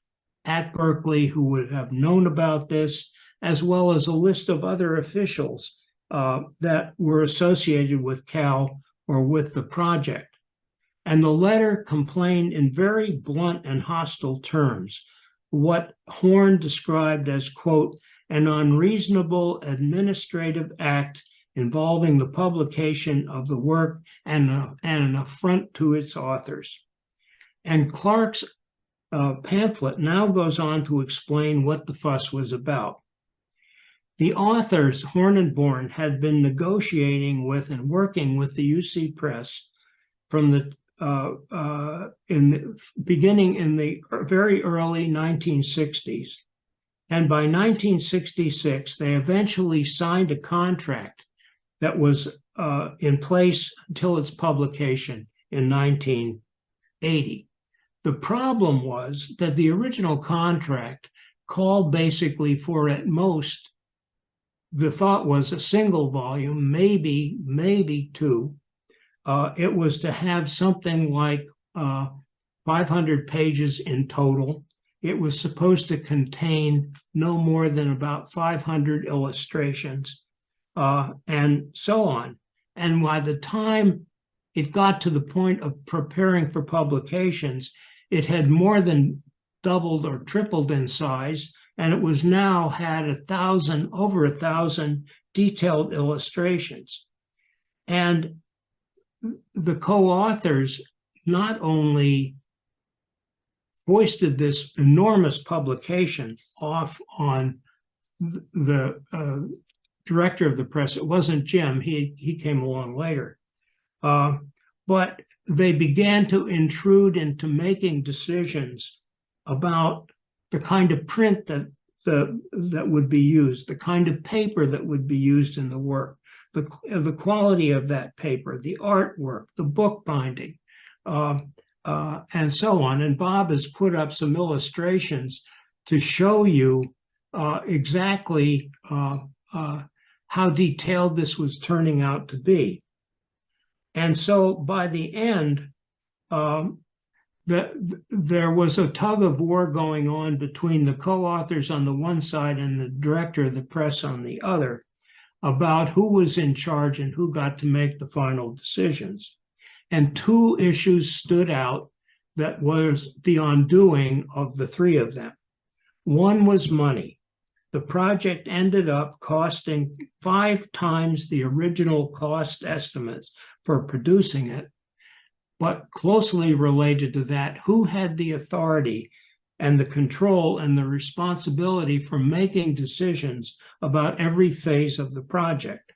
at Berkeley who would have known about this, as well as a list of other officials that were associated with Cal or with the project. And the letter complained in very blunt and hostile terms what Horn described as, quote, an unreasonable administrative act involving the publication of the work and an affront to its authors. And Clark's pamphlet now goes on to explain what the fuss was about. The authors, Horn and Born, had been negotiating with and working with the UC Press from the beginning in the very early 1960s. And by 1966, they eventually signed a contract that was in place until its publication in 1980. The problem was that the original contract called basically for, at most, the thought was a single volume, maybe two. It was to have something like 500 pages in total. It was supposed to contain no more than about 500 illustrations, and so on. And by the time it got to the point of preparing for publications, it had more than doubled or tripled in size, and it was now had over 1,000 detailed illustrations. And the co-authors not only foisted this enormous publication off on the director of the press. It wasn't Jim, he came along later. But they began to intrude into making decisions about the kind of print that would be used, the kind of paper that would be used in the work, the quality of that paper, the artwork, the book binding, and so on. And Bob has put up some illustrations to show you exactly how detailed this was turning out to be. And so by the end, there was a tug of war going on between the co-authors on the one side and the director of the press on the other about who was in charge and who got to make the final decisions. And two issues stood out that was the undoing of the three of them. One was money. The project ended up costing 5 times the original cost estimates for producing it. But closely related to that, who had the authority and the control and the responsibility for making decisions about every phase of the project?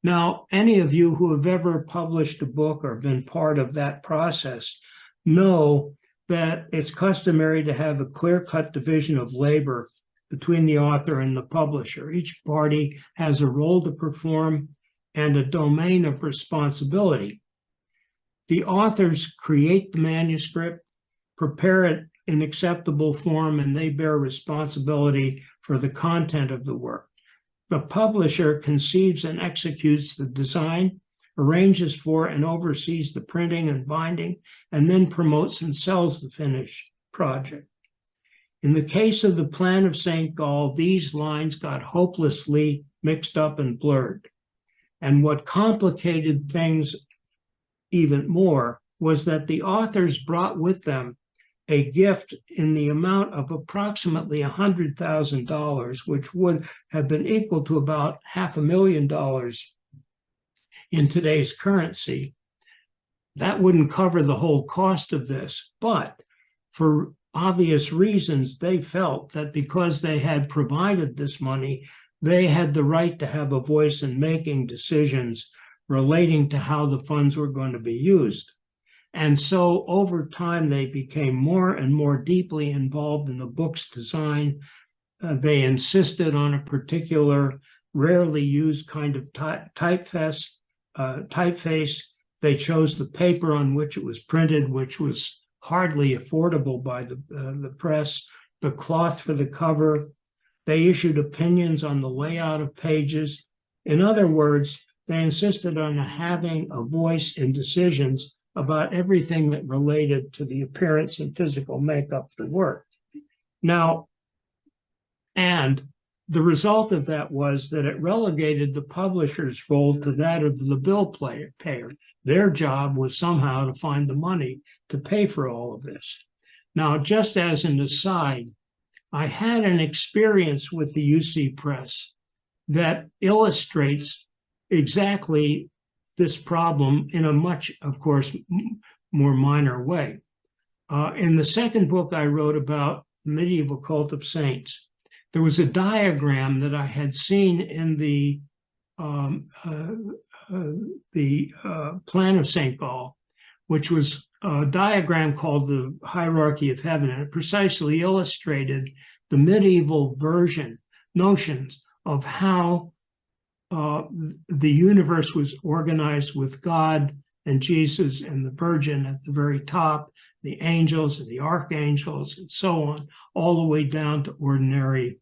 Now, any of you who have ever published a book or been part of that process know that it's customary to have a clear-cut division of labor between the author and the publisher. Each party has a role to perform and a domain of responsibility. The authors create the manuscript, prepare it in acceptable form, and they bear responsibility for the content of the work. The publisher conceives and executes the design, arranges for and oversees the printing and binding, and then promotes and sells the finished project. In the case of the Plan of St. Gall, these lines got hopelessly mixed up and blurred. And what complicated things even more was that the authors brought with them a gift in the amount of approximately $100,000, which would have been equal to about $500,000 in today's currency. That wouldn't cover the whole cost of this, but for obvious reasons, they felt that because they had provided this money, they had the right to have a voice in making decisions relating to how the funds were going to be used. And so over time, they became more and more deeply involved in the book's design. They insisted on a particular, rarely used kind of typeface. They chose the paper on which it was printed, which was hardly affordable by the press, the cloth for the cover. They issued opinions on the layout of pages. In other words, they insisted on having a voice in decisions about everything that related to the appearance and physical makeup of the work. Now, and the result of that was that it relegated the publisher's role to that of the bill payer. Their job was somehow to find the money to pay for all of this. Now, just as an aside, I had an experience with the UC Press that illustrates exactly this problem in a much, of course, more minor way. In the second book I wrote about medieval cult of saints, there was a diagram that I had seen in the Plan of St. Gall, which was a diagram called the Hierarchy of Heaven, and it precisely illustrated the medieval notions of how the universe was organized with God and Jesus and the Virgin at the very top, the angels and the archangels and so on, all the way down to ordinary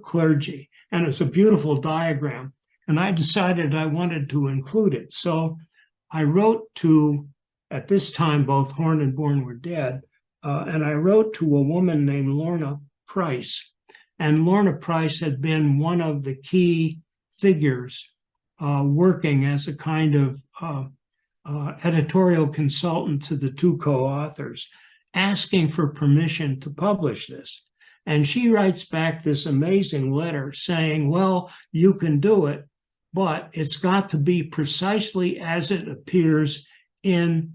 clergy. And it's a beautiful diagram. And I decided I wanted to include it. So I wrote to, at this time, both Horn and Bourne were dead, and I wrote to a woman named Lorna Price. And Lorna Price had been one of the key figures working as a kind of editorial consultant to the two co-authors. asking for permission to publish this. And she writes back this amazing letter saying, well, you can do it, but it's got to be precisely as it appears in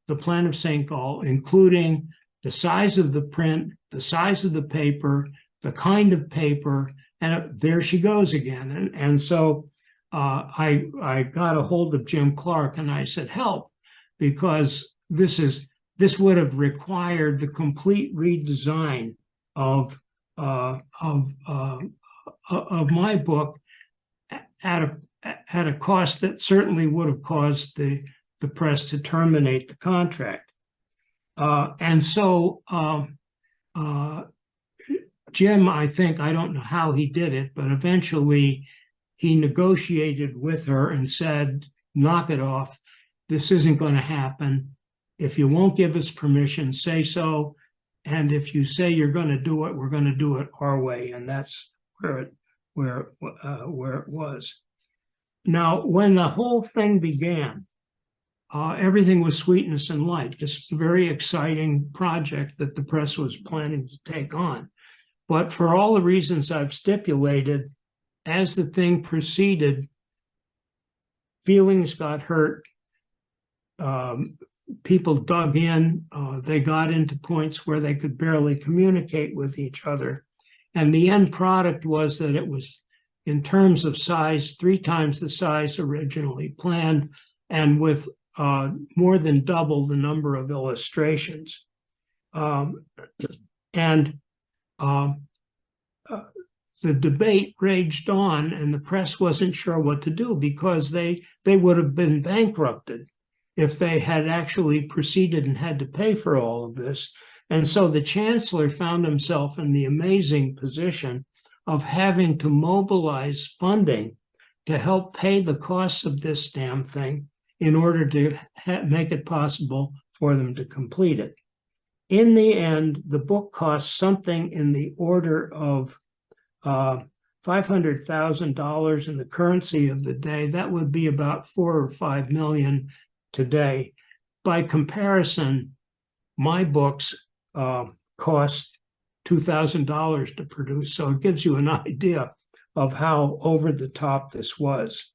the Plan of St. Gall, including the size of the print, the size of the paper, the kind of paper, and there she goes again. And so I got a hold of Jim Clark and I said, help, because this would have required the complete redesign of my book at a cost that certainly would have caused the press to terminate the contract. And so Jim, I think, I don't know how he did it, but eventually he negotiated with her and said, knock it off. This isn't going to happen. If you won't give us permission, say so. And if you say you're going to do it, we're going to do it our way. And that's where it was. Now, when the whole thing began, everything was sweetness and light. This was a very exciting project that the press was planning to take on. But for all the reasons I've stipulated, as the thing proceeded, feelings got hurt. People dug in. They got into points where they could barely communicate with each other. And the end product was that it was, in terms of size, 3 times the size originally planned, and with more than double the number of illustrations. The debate raged on, and the press wasn't sure what to do, because they would have been bankrupted if they had actually proceeded and had to pay for all of this. And so the chancellor found himself in the amazing position of having to mobilize funding to help pay the costs of this damn thing in order to make it possible for them to complete it. In the end, the book cost something in the order of $500,000 in the currency of the day. That would be about $4 or $5 million today. By comparison, my books cost $2,000 to produce. So it gives you an idea of how over the top this was.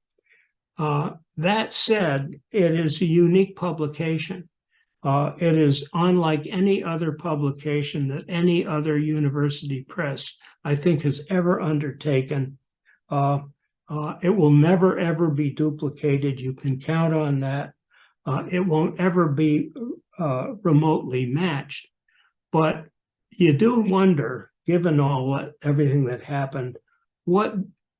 That said, it is a unique publication. It is unlike any other publication that any other university press, I think, has ever undertaken. It will never, ever be duplicated. You can count on that. It won't ever be remotely matched. But you do wonder, given everything that happened, what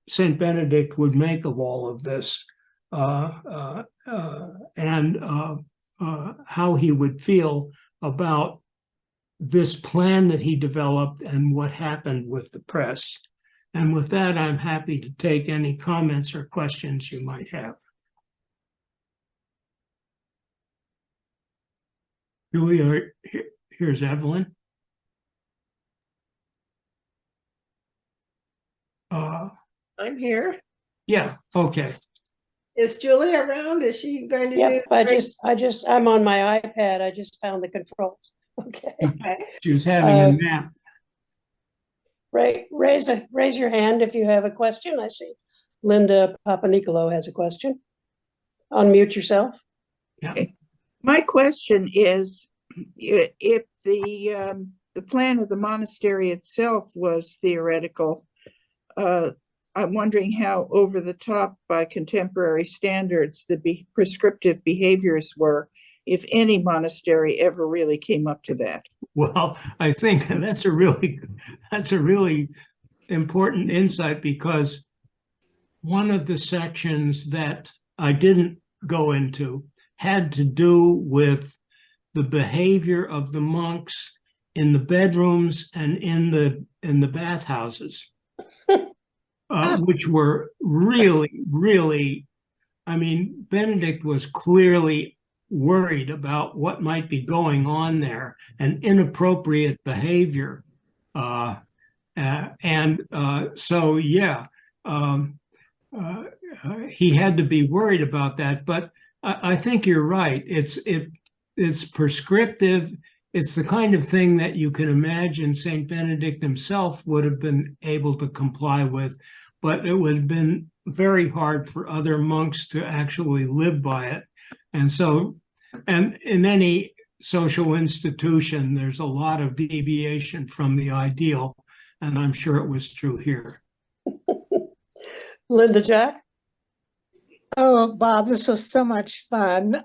St. Benedict would make of all of this, and how he would feel about this plan that he developed and what happened with the press. And with that, I'm happy to take any comments or questions you might have. Julia, here's Evelyn. I'm here. Yeah, okay. Is Julie around? Is she going to do? Yep, I'm on my iPad. I just found the controls. Okay. She was having a nap. Raise your hand if you have a question. I see Linda Papanicolo has a question. Unmute yourself. Yeah. My question is, if the plan of the monastery itself was theoretical, I'm wondering how over the top by contemporary standards the prescriptive behaviors were, if any monastery ever really came up to that. Well, I think that's a really important insight, because one of the sections that I didn't go into had to do with the behavior of the monks in the bedrooms and in the bathhouses. Which were really, I mean, Benedict was clearly worried about what might be going on there and inappropriate behavior. So, yeah, he had to be worried about that. But I think you're right. It's prescriptive. it's the kind of thing that you can imagine Saint Benedict himself would have been able to comply with, but it would have been very hard for other monks to actually live by it. And so, and in any social institution, there's a lot of deviation from the ideal, and I'm sure it was true here. Linda Jack? Oh, Bob, this was so much fun.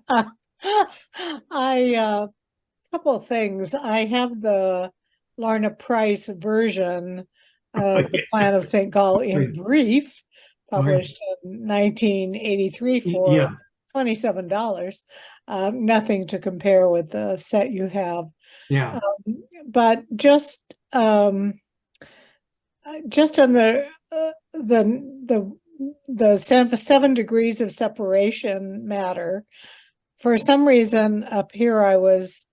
Couple of things. I have the Lorna Price version of the Plan of St. Gall in brief, published in 1983 for Yeah, $27. Nothing to compare with the set you have. yeah. But just on the 7 degrees of separation matter, for some reason up here I was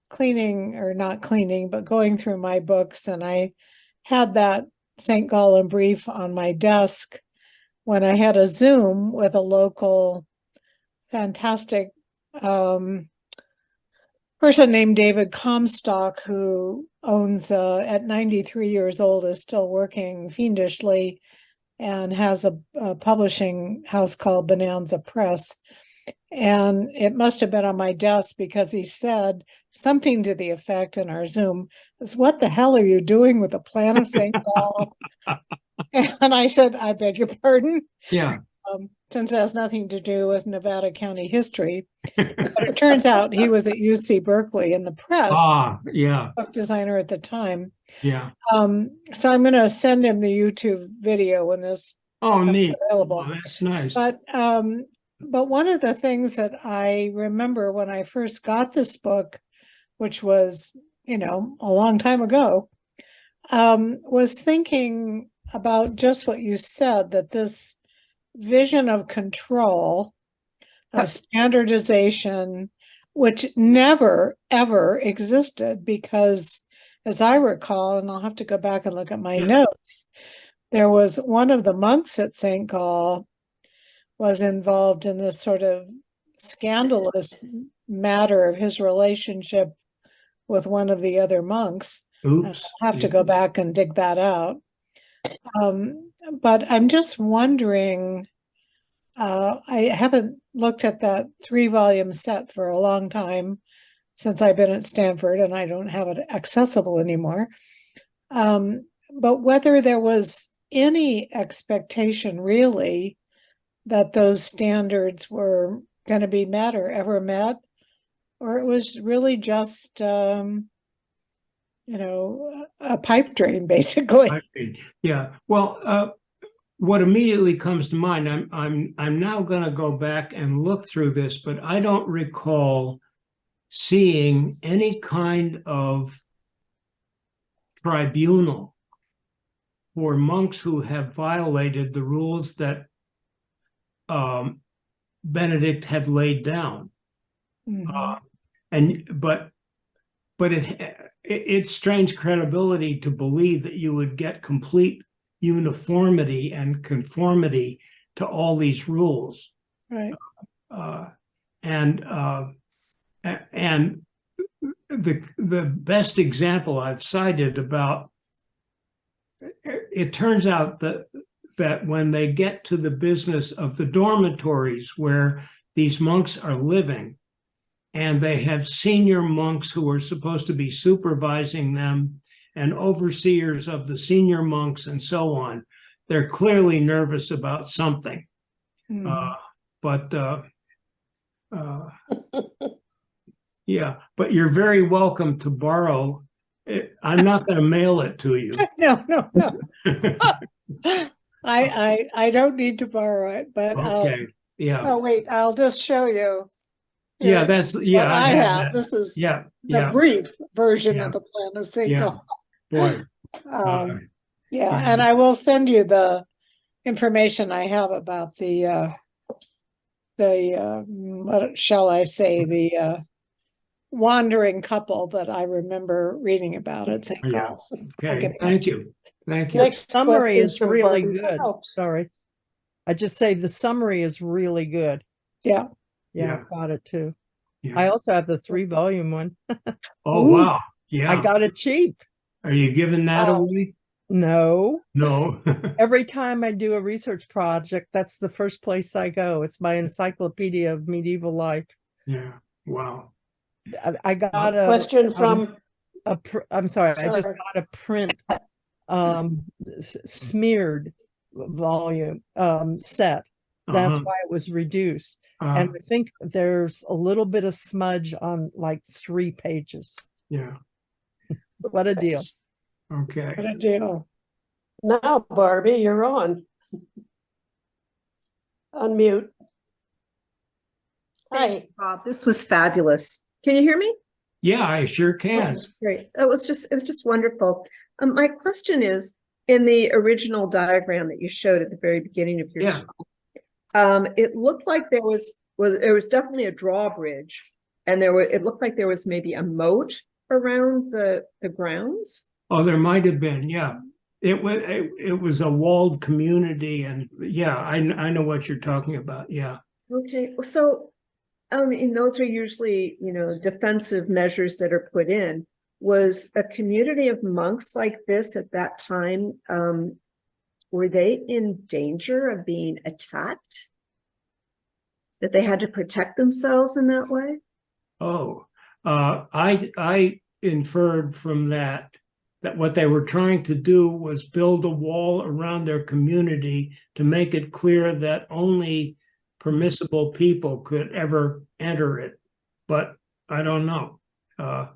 cleaning, or not cleaning, but going through my books, and I had that St. Gall in brief on my desk when I had a Zoom with a local fantastic person named David Comstock, who owns, at 93 years old, is still working fiendishly and has a publishing house called Bonanza Press. And it must have been on my desk because he said something to the effect in our Zoom, "What the hell are you doing with the Plan of St. Gall?" And I said, "I beg your pardon." Yeah. Since it has nothing to do with Nevada County history. But it turns out he was at UC Berkeley in the press, Yeah, book designer at the time. yeah. So I'm going to send him the YouTube video when this Oh, becomes neat. available. Oh, that's nice. But one of the things that I remember when I first got this book, which was, a long time ago, was thinking about just what you said, that this vision of control, of standardization, which never, ever existed, because as I recall, and I'll have to go back and look at my notes, there was one of the monks at St. Gall was involved in this sort of scandalous matter of his relationship with one of the other monks. Oops. I'll have to go back and dig that out. But I'm just wondering, I haven't looked at that 3-volume set for a long time, since I've been at Stanford, and I don't have it accessible anymore. But whether there was any expectation really that those standards were going to be met or ever met, or it was really just, a pipe dream, basically. Yeah. Well, what immediately comes to mind, I'm now going to go back and look through this, but I don't recall seeing any kind of tribunal for monks who have violated the rules that Benedict had laid down. But it's strange credibility to believe that you would get complete uniformity and conformity to all these rules. Right. And the best example I've cited about it turns out that when they get to the business of the dormitories where these monks are living, and they have senior monks who are supposed to be supervising them and overseers of the senior monks and so on, they're clearly nervous about something. Yeah, but you're very welcome to borrow it. I'm not going to mail it to you. No. I don't need to borrow it, but Okay. Yeah. oh wait, I'll just show you. Yeah, Here, that's what I have. have that. This is Yeah. the brief version Yeah. of the Plan of St. Yeah. Gall. Boy. And I will send you the information I have about the what shall I say, the wandering couple that I remember reading about at St. Yeah. Gall. Okay. Thank you. Thank you. The summary questions is from really Barbie good. Phelps? Sorry. I just say the summary is really good. Yeah. Yeah, I've got it too. Yeah. I also have the 3-volume one. Oh, Ooh. wow. I Yeah. got it cheap. Are you giving that Wow. away? No. No. Every time I do a research project, that's the first place I go. It's my encyclopedia of medieval life. Yeah. Wow. I got Question from, I'm sorry, I just sorry. got a print smeared volume set. That's Uh-huh. why it was reduced. And I think there's a little bit of smudge on like 3 pages. Yeah. What a deal. Okay. What a deal. Now, Barbie, you're on. Unmute. Thank Hi. you, Bob. This was fabulous. Can you hear me? Yeah, I sure can. Yes, great. It was just wonderful. My question is, in the original diagram that you showed at the very beginning of your Yeah. talk, it looked like there was definitely a drawbridge, and it looked like there was maybe a moat around the grounds. Oh, there might have been. Yeah. It was a walled community, and yeah, I know what you're talking about. Yeah. Okay, so and those are usually, defensive measures that are put in. Was a community of monks like this at that time, were they in danger of being attacked? That they had to protect themselves in that way? Oh, I inferred from that what they were trying to do was build a wall around their community to make it clear that only permissible people could ever enter it. But I don't know. That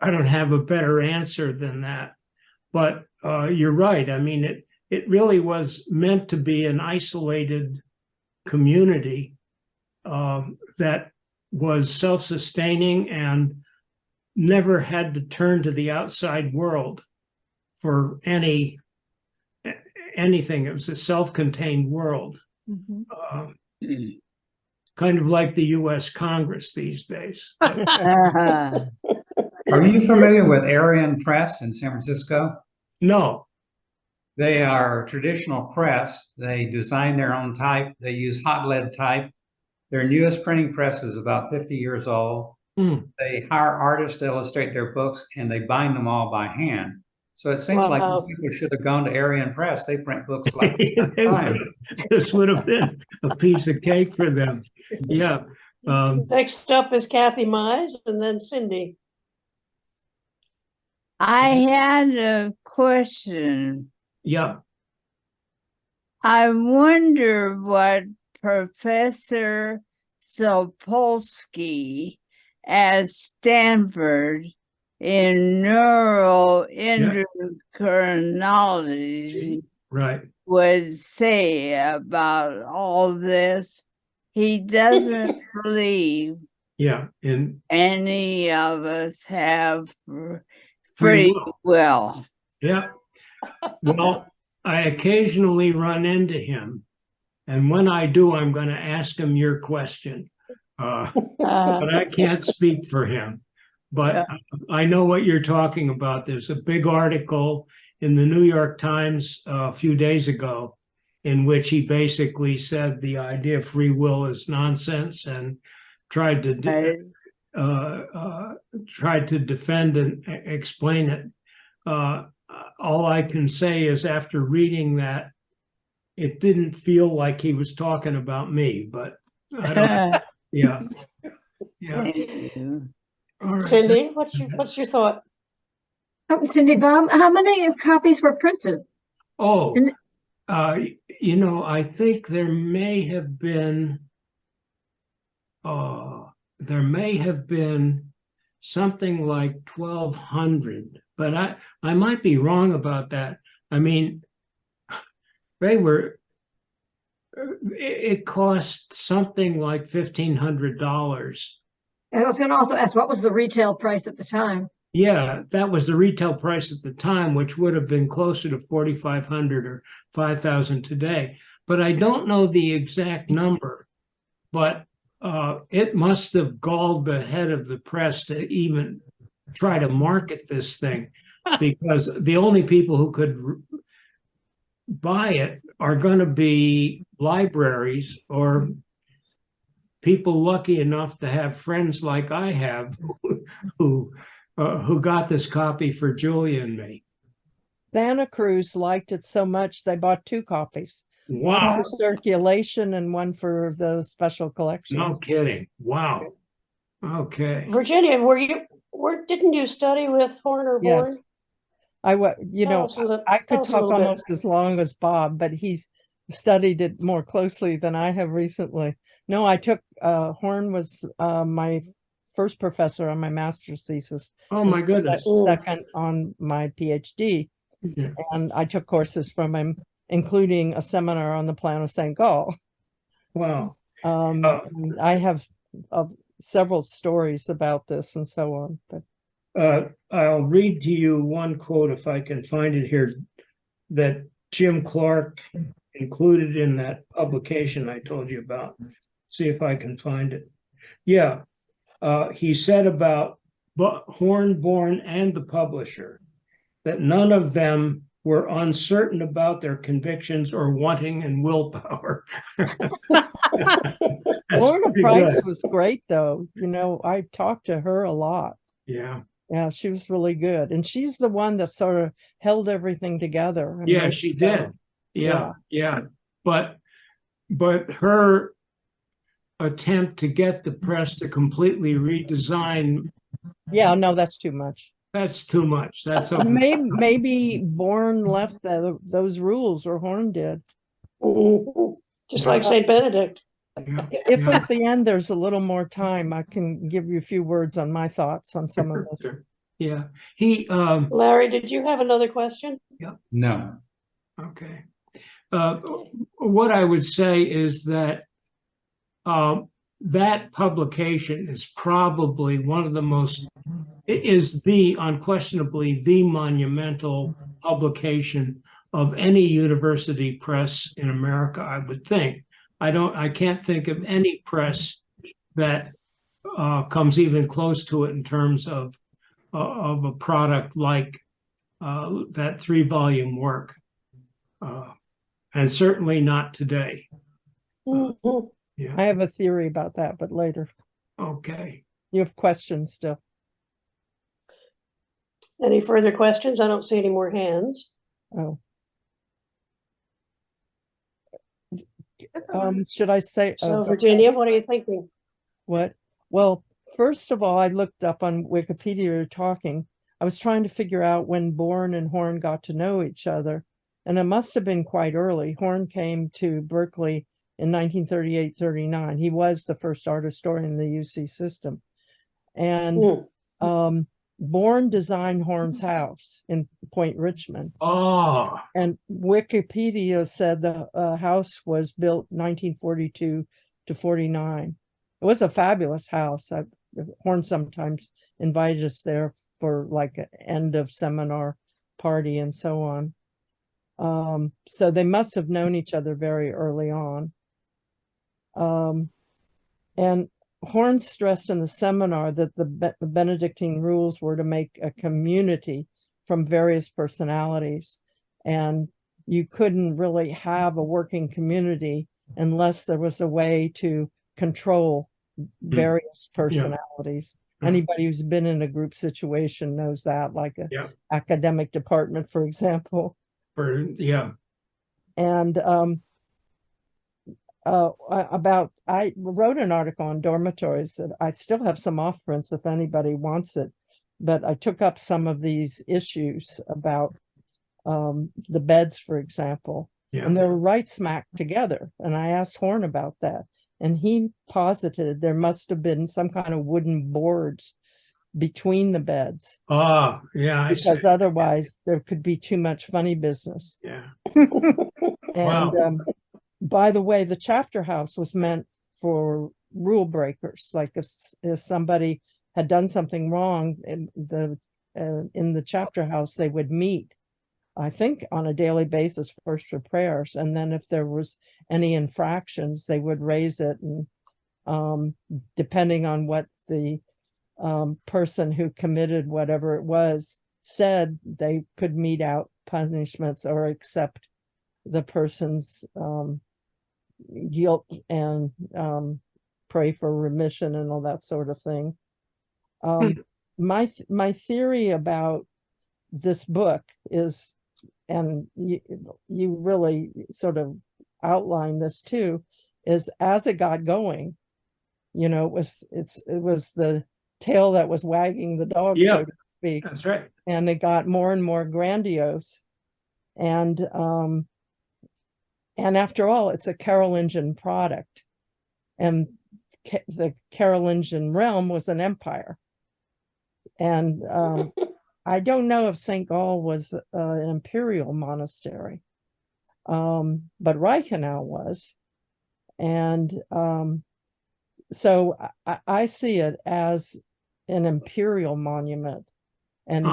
I don't have a better answer than that. But you're right. I mean, it really was meant to be an isolated community that was self-sustaining and never had to turn to the outside world for anything. It was a self-contained world, kind of like the U.S. Congress these days. Are you familiar with Arian Press in San Francisco? No. They are a traditional press. They design their own type. They use hot lead type. Their newest printing press is about 50 years old. They hire artists to illustrate their books, and they bind them all by hand. So it seems like these people should have gone to Arian Press. They print books like this all the time. This would have been a piece of cake for them. Yeah. Next up is Kathy Mize and then Cindy. I had a question. Yeah. I wonder what Professor Sapolsky at Stanford in neuroendocrinology Right. would say about all this. He doesn't believe any of us have free will. Yeah. Well, I occasionally run into him. And when I do, I'm going to ask him your question. But I can't speak for him. But I know what you're talking about. There's a big article in the New York Times a few days ago in which he basically said the idea of free will is nonsense and tried to defend and explain it. All I can say is after reading that, it didn't feel like he was talking about me, but I don't. Yeah. All right. Cindy, what's your thought? Cindy, Bob, how many copies were printed? Oh, I think there may have been something like 1,200, but I might be wrong about that. I mean, it cost something like $1,500. I was going to also ask, what was the retail price at the time? Yeah, that was the retail price at the time, which would have been closer to $4,500 or $5,000 today. But I don't know the exact number, but it must have galled the head of the press to even try to market this thing, because the only people who could buy it are going to be libraries or people lucky enough to have friends like I have who got this copy for Julia and me. Santa Cruz liked it so much they bought 2 copies. One Wow. for circulation and one for those special collections. No kidding. Wow. Okay. Virginia, didn't you study with Horn or Yes. Bourne? I Tell could us a talk little bit. almost as long as Bob, but he's studied it more closely than I have recently. No, I took Horn was my first professor on my master's thesis. Oh my goodness. Second on my PhD. Yeah. And I took courses from him, including a seminar on the plan of St. Gall. Wow. And I have several stories about this and so on. But I'll read to you one quote if I can find it here that Jim Clark included in that publication I told you about. See if I can find it. Yeah. He said about Horn, Bourne, and the publisher that none of them were uncertain about their convictions or wanting in willpower. Lorna Price was great, though. I talked to her a lot. Yeah. Yeah, she was really good. And she's the one that sort of held everything together. Yeah, she did. Yeah. But her attempt to get the press to completely redesign. Yeah, no, that's too much. That's too much. That's okay. Maybe Bourne left those rules, or Horn did. Just like St. Benedict. Yeah. If at the end there's a little more time, I can give you a few words on my thoughts on some of this. Yeah. Larry, did you have another question? Yeah. No. Okay. What I would say is that that publication is probably one of the most, unquestionably the monumental publication of any university press in America, I would think. I can't think of any press that comes even close to it in terms of a product like that 3-volume work, and certainly not today. Yeah. I have a theory about that, but later. Okay. You have questions still. Any further questions? I don't see any more hands. Oh. Should I say? So, Virginia, what are you thinking? What? Well, first of all, I looked up on Wikipedia talking. I was trying to figure out when Bourne and Horn got to know each other, and it must have been quite early. Horn came to Berkeley in 1938-39. He was the first art historian in the UC system. And Bourne designed Horn's house in Point Richmond. Oh. And Wikipedia said the house was built 1942 to 49. It was a fabulous house. Horn sometimes invited us there for like an end of seminar party and so on. So they must have known each other very early on. And Horn stressed in the seminar that the Benedictine rules were to make a community from various personalities, and you couldn't really have a working community unless there was a way to control various personalities. Yeah. Anybody who's been in a group situation knows that, like a academic department, for example. And I wrote an article on dormitories that I still have some off prints if anybody wants it, but I took up some of these issues about the beds, for example, and they were right smack together. And I asked Horn about that, and he posited there must have been some kind of wooden boards between the beds. Because otherwise there could be too much funny business. And by the way, the chapter house was meant for rule breakers. Like if somebody had done something wrong in the chapter house, they would meet, I think, on a daily basis, first for prayers. And then if there was any infractions, they would raise it. And depending on what the person who committed whatever it was said, they could mete out punishments or accept the person's guilt and pray for remission and all that sort of thing. My theory about this book is, and you really sort of outline this too, is as it got going, you know, it was the tail that was wagging the dog, Yeah, so to speak. That's right. And it got more and more grandiose. And after all, it's a Carolingian product. And the Carolingian realm was an empire. And I don't know if St. Gall was an imperial monastery, but Reichenau was. And so I see it as an imperial monument. And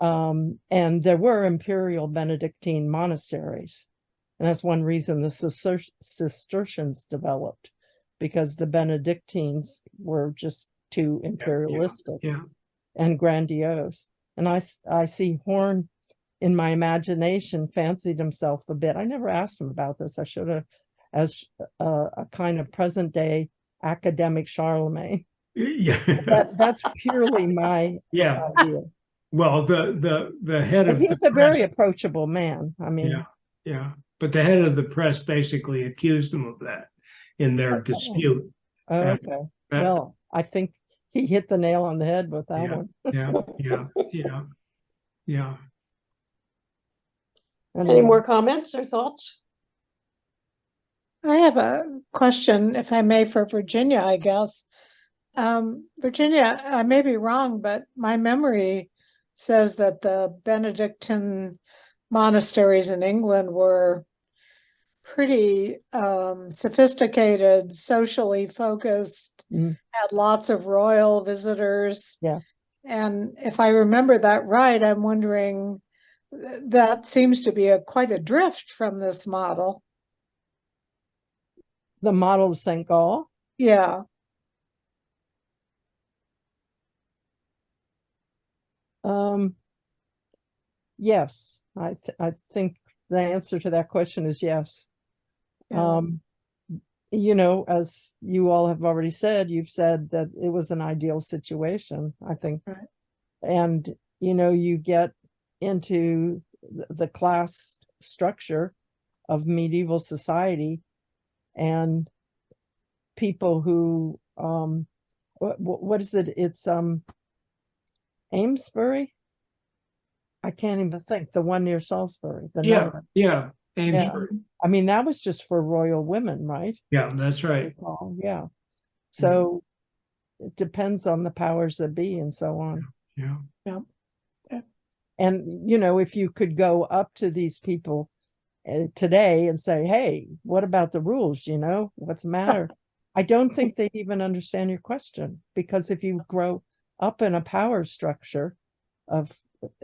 and there were imperial Benedictine monasteries. And that's one reason the Cistercians developed, because the Benedictines were just too imperialistic and grandiose. And I see Horn, in my imagination, fancied himself a bit. I never asked him about this. I should have, as a kind of present day academic Charlemagne. That's purely my idea. Well, the head of he's the a very approachable man. I mean, but the head of the press basically accused him of that in their dispute. Okay. Well, I think he hit the nail on the head with that one. Yeah. Any more comments or thoughts? I have a question, if I may, for Virginia, I guess. Virginia, I may be wrong, but my memory says that the Benedictine monasteries in England were pretty sophisticated, socially focused, had lots of royal visitors. Yeah. And if I remember that right, I'm wondering, that seems to be quite a drift from this model. The model of St. Gall? Yeah. Yes, I think the answer to that question is yes. Yeah. You know, as you all have already said, you've said that it was an ideal situation, I think. Right. And, you know, you get into the class structure of medieval society, and people who, what is it? It's Amesbury? I can't even think. The one near Salisbury. Amesbury. Yeah. I mean, that was just for royal women, right? Yeah, that's right. Yeah. So it depends on the powers that be and so on. Yeah. And, you know, if you could go up to these people today and say, hey, what about the rules? You know, what's the matter? I don't think they'd even understand your question, because if you grow up in a power structure of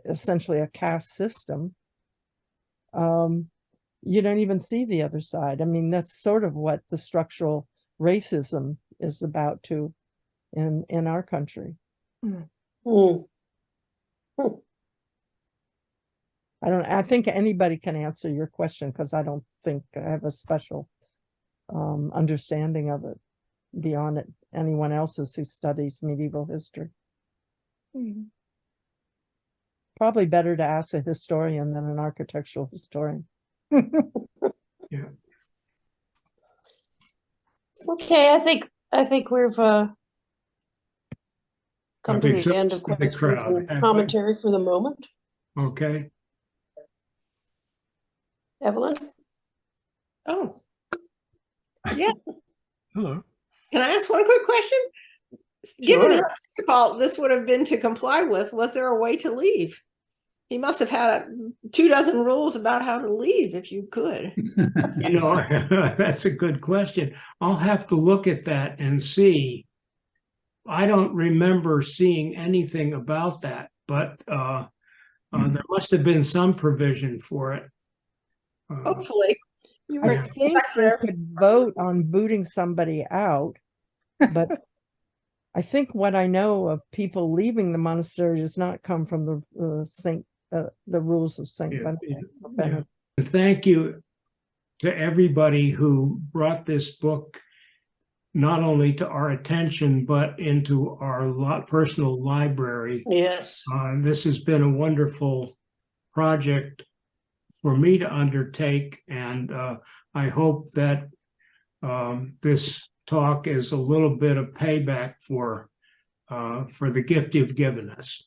essentially a caste system, you don't even see the other side. I mean, that's sort of what the structural racism is about too in our country. I think anybody can answer your question, because I don't think I have a special understanding of it beyond anyone else's who studies medieval history. Probably better to ask a historian than an architectural historian. Okay, I think we've come to the end of questions and commentary for the moment. Okay. Evelyn? Oh, yeah. Hello. Can I ask one quick question? Given how difficult this would have been to comply with, was there a way to leave? He must have had 24 rules about how to leave, if you could. You know, that's a good question. I'll have to look at that and see. I don't remember seeing anything about that, but there must have been some provision for it. Hopefully. I think they could vote on booting somebody out, but I think what I know of people leaving the monastery does not come from the rules of Saint Benedict. Thank you, to everybody who brought this book not only to our attention, but into our personal library. Yes. This has been a wonderful project for me to undertake, and I hope that this talk is a little bit of payback for the gift you've given us.